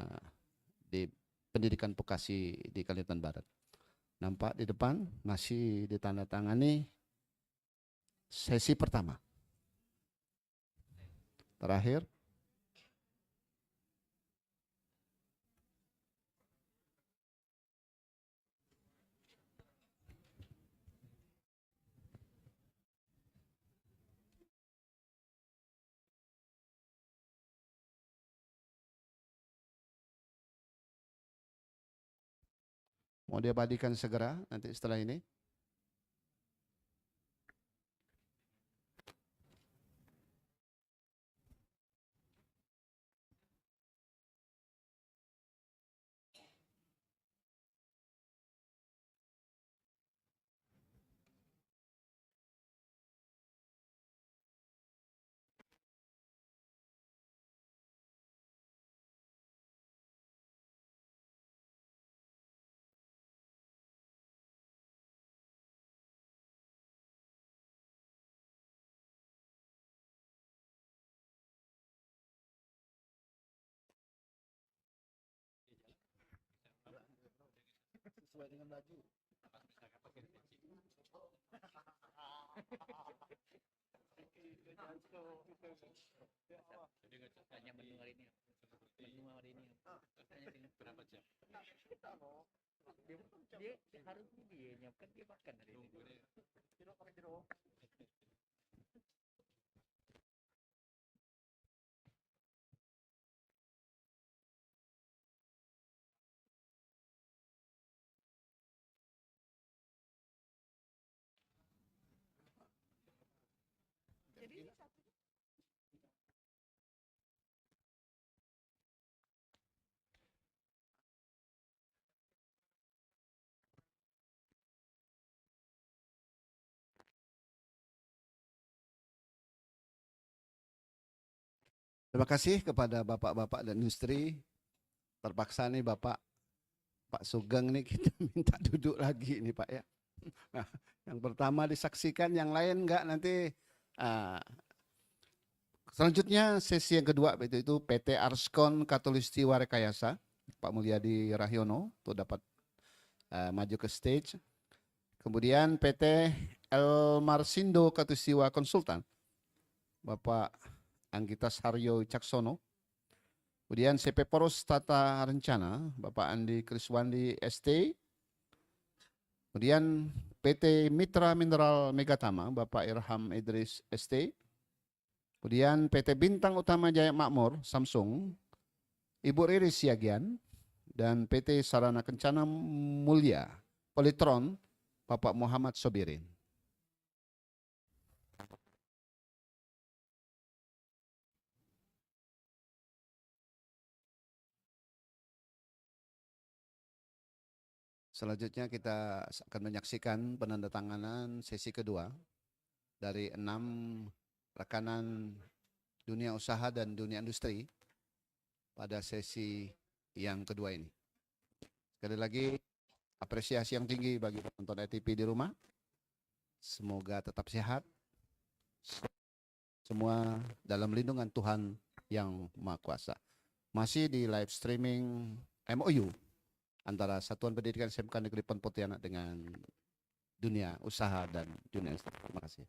B: di pendidikan vokasi di Kalimantan Barat. Nampak di depan masih ditandatangani sesi pertama. Terakhir. Mau diabadikan segera nanti setelah ini. Sesuai dengan baju.
E: Hanya menu hari ini. Menu hari ini. Hanya berapa jam? Dia harusnya dia nyiapkan, dia makan hari ini. Jeruk pakai jeruk.
B: Terima kasih kepada bapak-bapak dan industri. Terpaksa nih Pak Sugeng nih kita minta duduk lagi nih Pak ya. Nah, yang pertama disaksikan, yang lain enggak nanti. Selanjutnya sesi yang kedua itu PT Arskon Katulistiwa Rekayasa, Pak Mulyadi Rahyono untuk dapat maju ke stage. Kemudian PT El Marsindo Katulistiwa Konsultan, Bapak Anggita Saryo Caksono. Kemudian CP Poros Tata Rencana, Bapak Andi Kriswandi ST. Kemudian PT Mitra Mineral Megatama, Bapak Irham Idris ST. Kemudian PT Bintang Utama Jaya Makmur Samsung, Ibu Riris Siagian. Dan PT Sarana Kencana Mulia Politron, Bapak Muhammad Sobirin. Selanjutnya kita akan menyaksikan penandatanganan sesi kedua dari 6 rekanan dunia usaha dan dunia industri pada sesi yang kedua ini. Sekali lagi apresiasi yang tinggi bagi penonton ETP di rumah. Semoga tetap sehat. Semua dalam lindungan Tuhan yang Maha Kuasa. Masih di live streaming MOU antara Satuan Pendidikan SMK Negeri Pontianak dengan dunia usaha dan dunia industri. Terima kasih.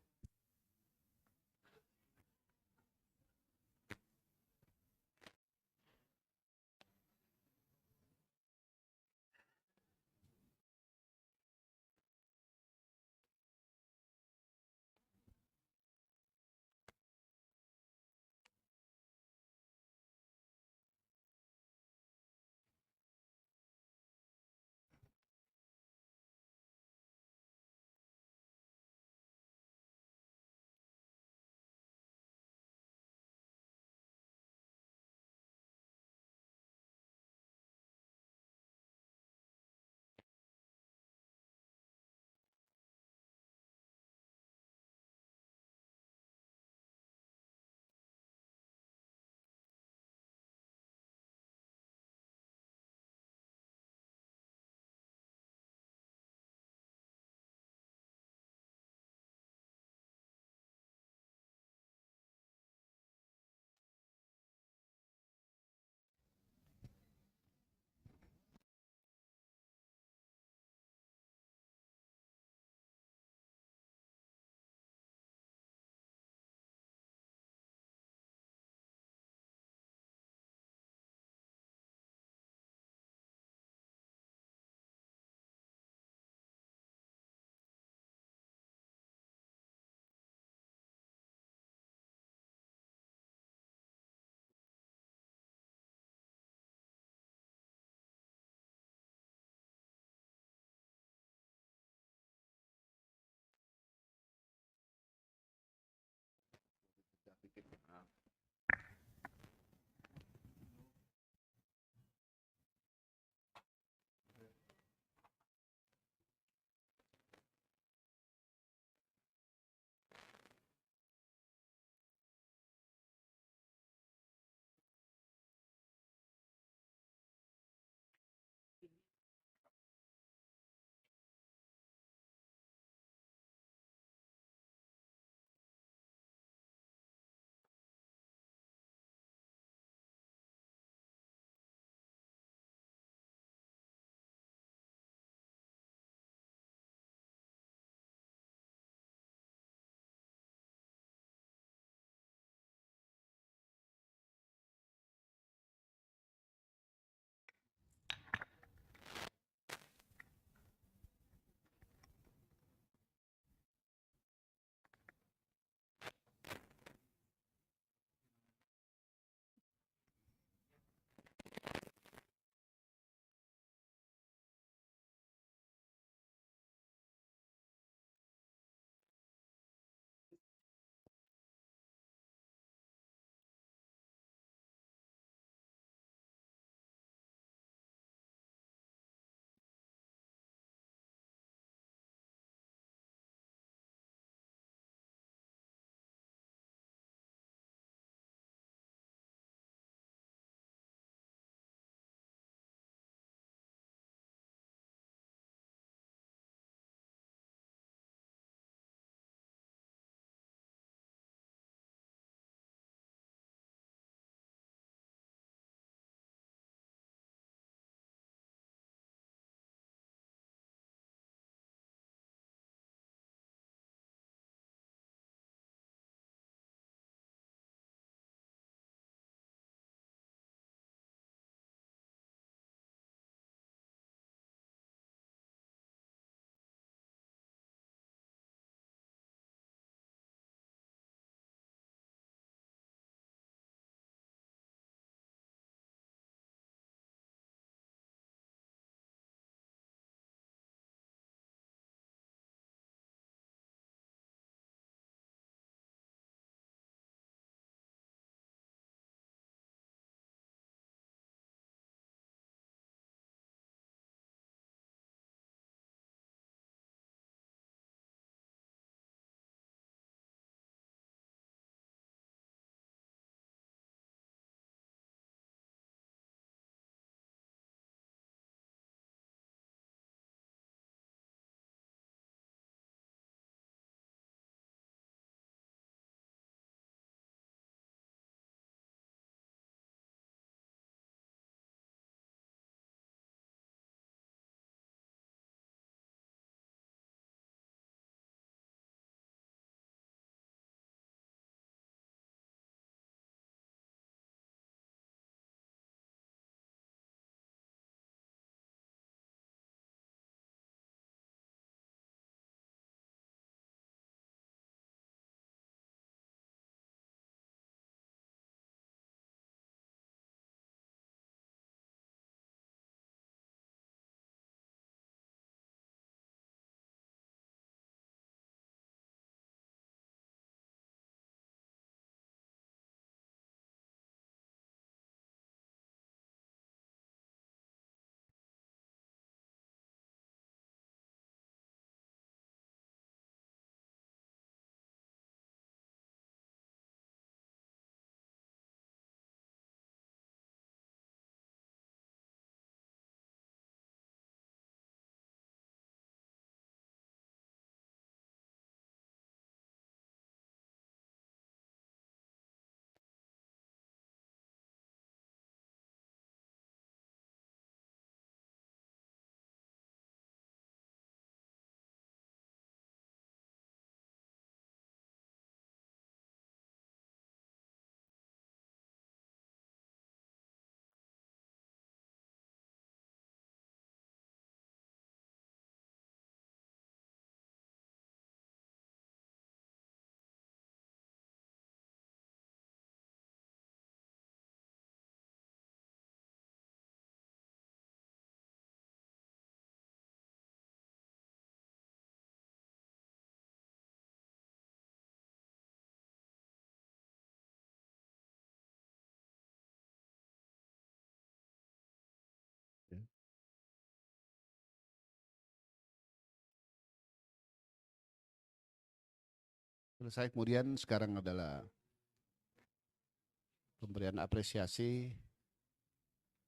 B: Selesai. Kemudian sekarang adalah pemberian apresiasi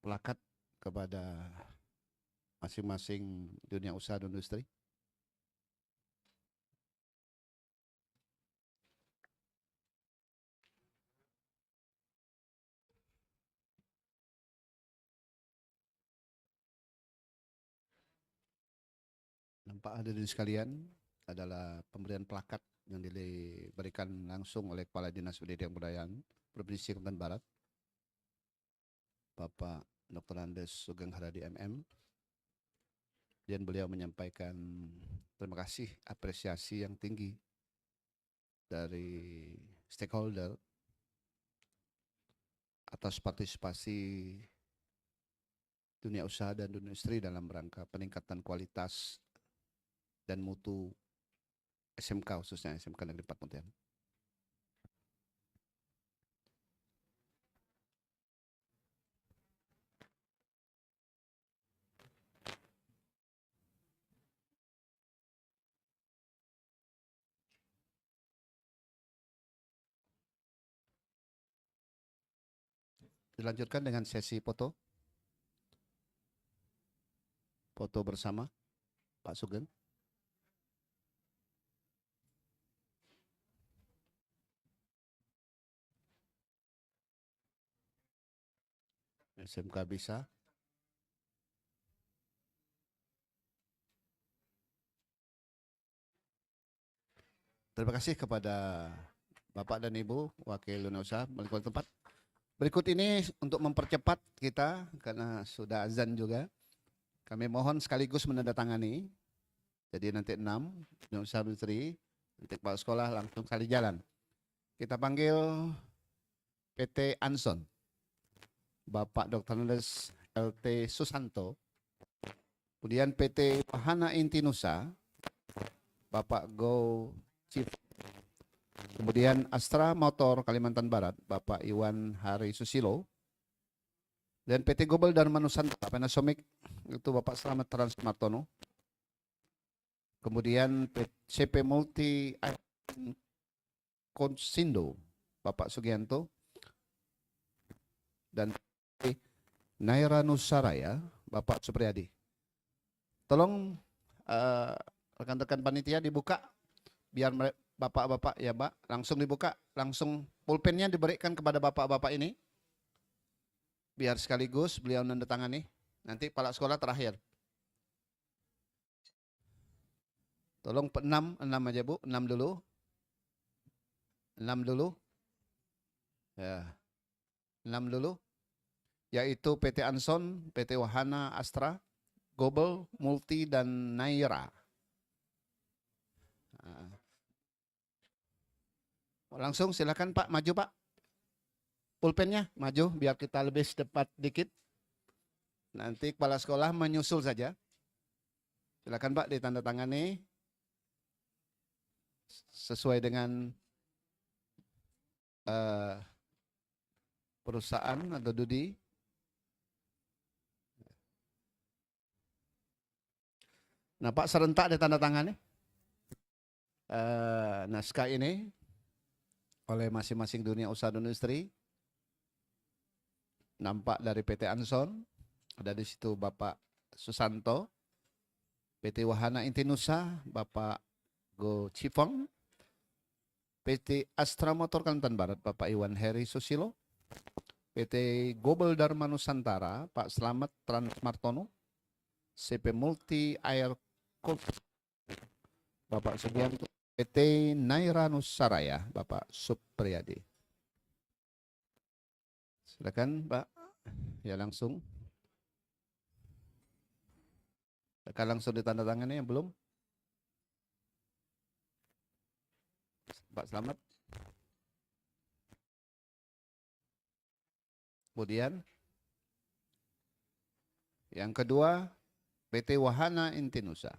B: plakat kepada masing-masing dunia usaha dan industri. Nampak hadirin sekalian, adalah pemberian plakat yang diberikan langsung oleh Kepala Dinas Pendidikan Kebudayaan Provinsi Kalimantan Barat, Bapak Dr. Andes Sugeng Haradi MM. Dan beliau menyampaikan terima kasih, apresiasi yang tinggi dari stakeholder atas partisipasi dunia usaha dan dunia industri dalam rangka peningkatan kualitas dan mutu SMK, khususnya SMK Negeri 4 Pontianak. Dilanjutkan dengan sesi foto. Foto bersama Pak Sugeng. SMK bisa. Terima kasih kepada Bapak dan Ibu Wakil Dunia Usaha Wali tempat. Berikut ini untuk mempercepat kita karena sudah azan juga. Kami mohon sekaligus menandatangani. Jadi nanti 6 Dunia Usaha Industri, nanti kepala sekolah langsung kali jalan. Kita panggil PT Anson, Bapak Dr. Andes LT Susanto. Kemudian PT Wahana Intinusa, Bapak Go Chief. Kemudian Astra Motor Kalimantan Barat, Bapak Iwan Hari Susilo. Dan PT Gobel Dharma Nusantara Panasonic, itu Bapak Slamet Transmartono. Kemudian CP Multi Konsindo, Bapak Sugianto. Dan Naira Nusaraya, Bapak Supriyadi. Tolong rekan-rekan panitia dibuka, biar bapak-bapak ya Pak, langsung dibuka, langsung pulpennya diberikan kepada bapak-bapak ini. Biar sekaligus beliau menandatangani, nanti kepala sekolah terakhir. Tolong 6 aja Bu, 6 dulu. 6 dulu. Ya. 6 dulu. Yaitu PT Anson, PT Wahana Astra, Gobel, Multi, dan Naira. Langsung silakan Pak, maju Pak. Pulpennya maju biar kita lebih cepat dikit. Nanti kepala sekolah menyusul saja. Silakan Pak ditandatangani sesuai dengan perusahaan atau Dudi. Nah Pak, serentak ditandatangani naskah ini oleh masing-masing dunia usaha dan industri. Nampak dari PT Anson, ada di situ Bapak Susanto, PT Wahana Intinusa, Bapak Go Chifong, PT Astra Motor Kalimantan Barat, Bapak Iwan Heri Susilo, PT Gobel Dharma Nusantara, Pak Slamet Transmartono, CP Multi Air Cold, Bapak Sugianto, PT Naira Nusaraya, Bapak Supriyadi. Silakan Pak, ya langsung. Silakan langsung ditandatangani yang belum. Pak Slamet. Kemudian yang kedua PT Wahana Intinusa.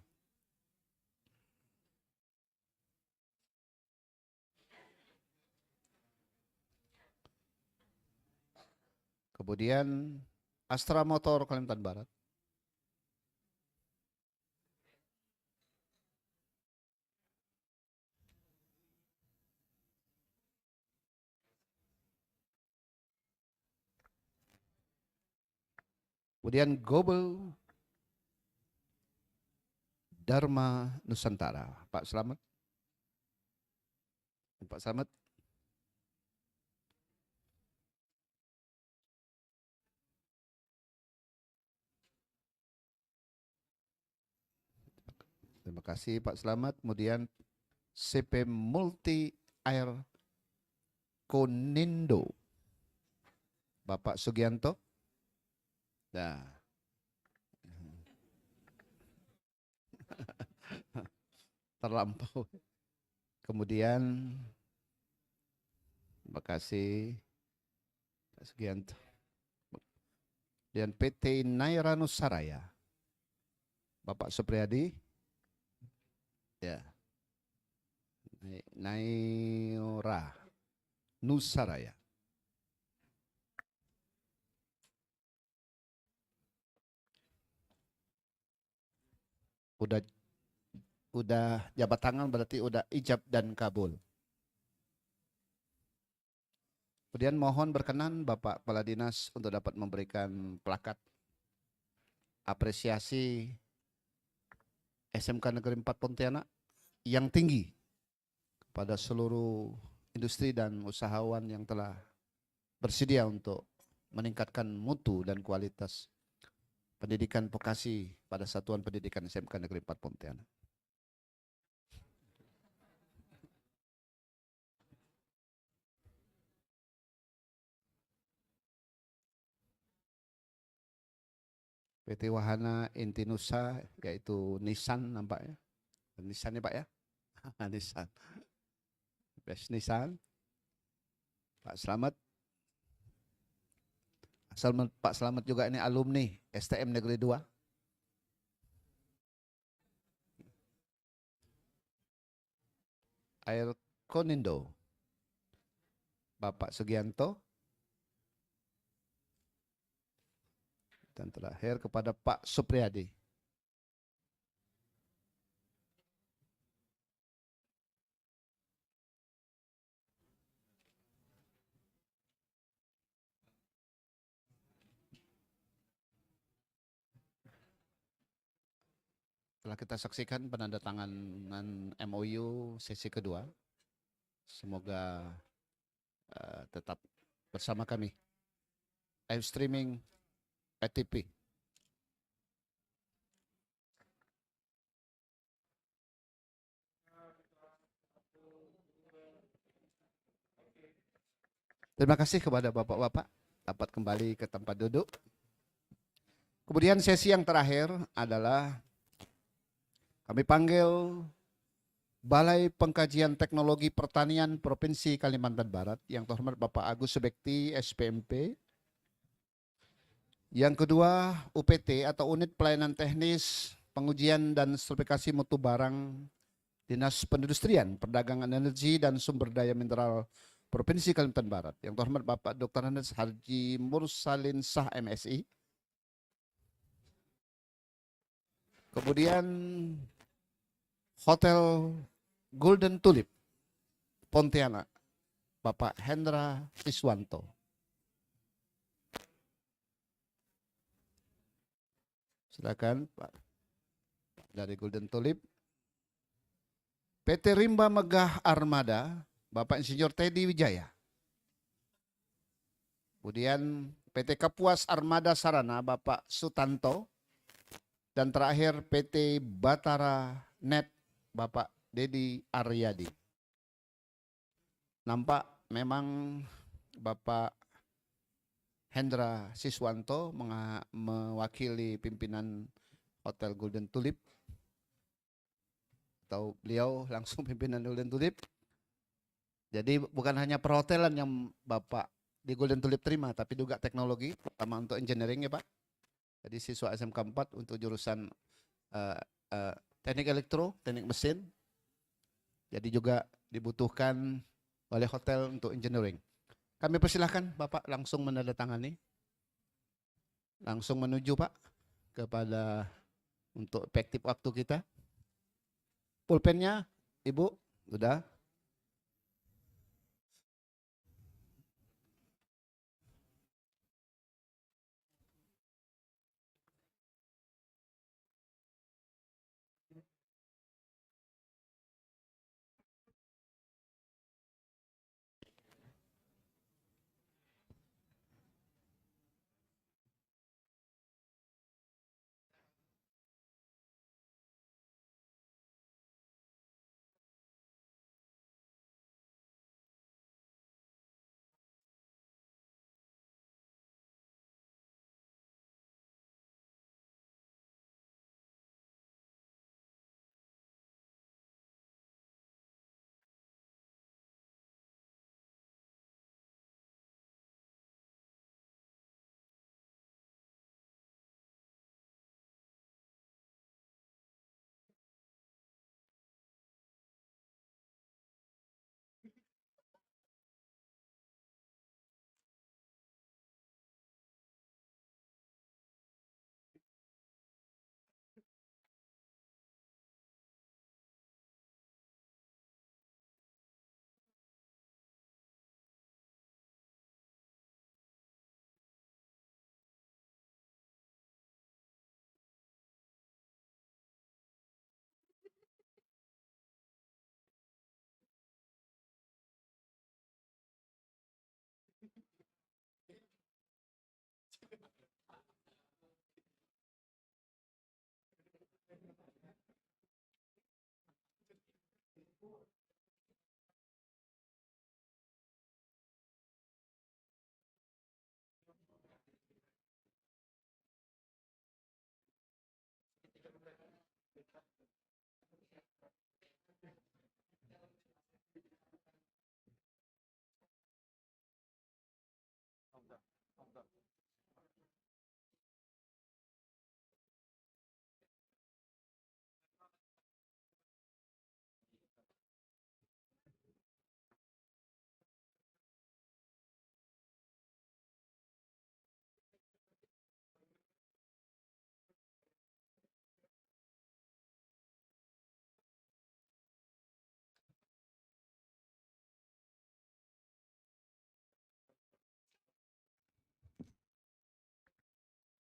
B: Kemudian Astra Motor Kalimantan Barat. Kemudian Global Dharma Nusantara. Pak Slamet. Pak Slamet. Terima kasih Pak Slamet. Kemudian CP Multi Air Konindo. Bapak Sugianto. Nah. Terlampau. Kemudian terima kasih Pak Sugianto. Dan PT Naira Nusaraya. Bapak Supriyadi. Ya. Naira Nusaraya. Udah jabat tangan berarti udah ijab dan kabul. Kemudian mohon berkenan Bapak Kepala Dinas untuk dapat memberikan plakat apresiasi SMK Negeri 4 Pontianak yang tinggi kepada seluruh industri dan usahawan yang telah bersedia untuk meningkatkan mutu dan kualitas pendidikan vokasi pada Satuan Pendidikan SMK Negeri 4 Pontianak. PT Wahana Intinusa yaitu Nissan nampaknya. Nissan ya Pak ya? Nissan. Best Nissan. Pak Slamet. Pak Slamet juga ini alumni STM Negeri 2. Air Konindo. Bapak Sugianto. Dan terakhir kepada Pak Supriyadi. Telah kita saksikan penandatanganan MOU sesi kedua. Semoga tetap bersama kami. Live streaming ATP. Terima kasih kepada bapak-bapak dapat kembali ke tempat duduk. Kemudian sesi yang terakhir adalah kami panggil Balai Pengkajian Teknologi Pertanian Provinsi Kalimantan Barat yang terhormat Bapak Agus Subekti SPMP. Yang kedua UPT atau Unit Pelayanan Teknis Pengujian dan Sertifikasi Mutu Barang Dinas Perindustrian, Perdagangan Energi dan Sumber Daya Mineral Provinsi Kalimantan Barat yang terhormat Bapak Dr. Andes Haji Mursalin Shah MSI. Kemudian Hotel Golden Tulip Pontianak Bapak Hendra Siswanto. Silakan Pak dari Golden Tulip. PT Rimba Megah Armada Bapak Insinyur Teddy Wijaya. Kemudian PT Kapuas Armada Sarana Bapak Sutanto. Dan terakhir PT Batara Net Bapak Dedi Aryadi. Nampak memang Bapak Hendra Siswanto mewakili pimpinan Hotel Golden Tulip. Atau beliau langsung pimpinan Golden Tulip. Jadi bukan hanya perhotelan yang Bapak di Golden Tulip terima, tapi juga teknologi, terutama untuk engineering ya Pak. Jadi siswa SMK 4 untuk jurusan teknik elektro, teknik mesin. Jadi juga dibutuhkan oleh hotel untuk engineering. Kami persilahkan Bapak langsung menandatangani. Langsung menuju Pak kepada untuk efektif waktu kita. Pulpennya Ibu sudah.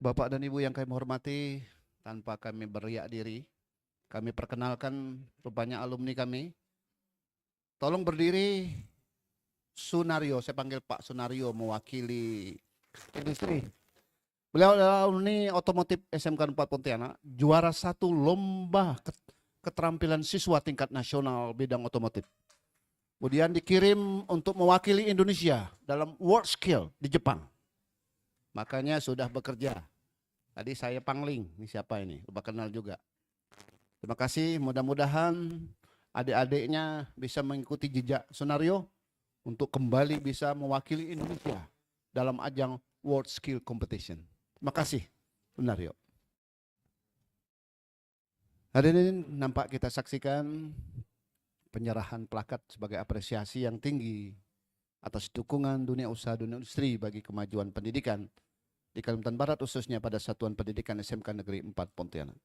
B: Bapak dan Ibu yang kami hormati, tanpa kami beriak diri, kami perkenalkan rupanya alumni kami. Tolong berdiri Sunario, saya panggil Pak Sunario mewakili industri. Beliau adalah alumni otomotif SMK 4 Pontianak, juara 1 lomba keterampilan siswa tingkat nasional bidang otomotif. Kemudian dikirim untuk mewakili Indonesia dalam World Skill di Jepang. Makanya sudah bekerja. Tadi saya pangling, ini siapa ini? Lupa kenal juga. Terima kasih, mudah-mudahan adik-adiknya bisa mengikuti jejak Sunario untuk kembali bisa mewakili Indonesia dalam ajang World Skill Competition. Terima kasih, Sunario. Hadirin, nampak kita saksikan penyerahan plakat sebagai apresiasi yang tinggi atas dukungan dunia usaha dunia industri bagi kemajuan pendidikan di Kalimantan Barat, khususnya pada Satuan Pendidikan SMK Negeri 4 Pontianak.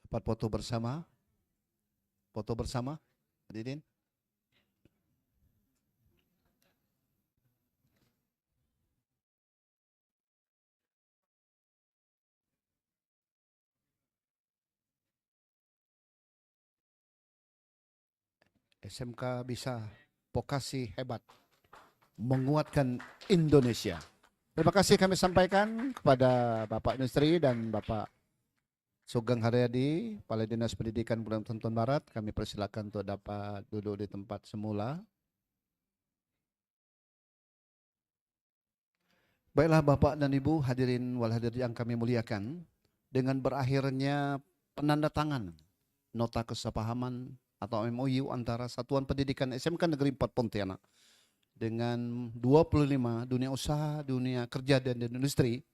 B: Dapat foto bersama? Foto bersama? Hadirin. SMK bisa, vokasi hebat, menguatkan Indonesia. Terima kasih kami sampaikan kepada Bapak Industri dan Bapak Sugeng Haryadi, Kepala Dinas Pendidikan Kalimantan Barat. Kami persilakan untuk dapat duduk di tempat semula. Baiklah Bapak dan Ibu hadirin wal hadirin yang kami muliakan, dengan berakhirnya penandatangan nota kesepahaman atau MOU antara Satuan Pendidikan SMK Negeri 4 Pontianak dengan 25 dunia usaha, dunia kerja dan industri,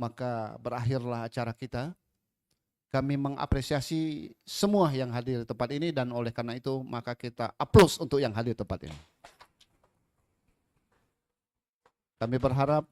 B: maka berakhirlah acara kita. Kami mengapresiasi semua yang hadir di tempat ini dan oleh karena itu maka kita aplaus untuk yang hadir di tempat ini. Kami berharap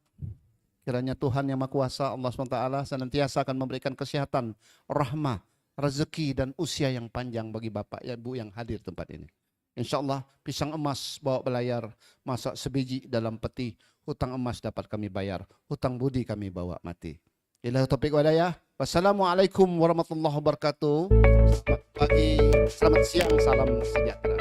B: kiranya Tuhan Yang Maha Kuasa Allah SWT senantiasa akan memberikan kesehatan, rahmah, rezeki dan usia yang panjang bagi Bapak dan Ibu yang hadir di tempat ini. Insya Allah pisang emas bawa belayar, masak sebiji dalam peti, hutang emas dapat kami bayar, hutang budi kami bawa mati. Ila topik wadaya. Wassalamualaikum warahmatullahi wabarakatuh. Selamat pagi, selamat siang, salam sejahtera.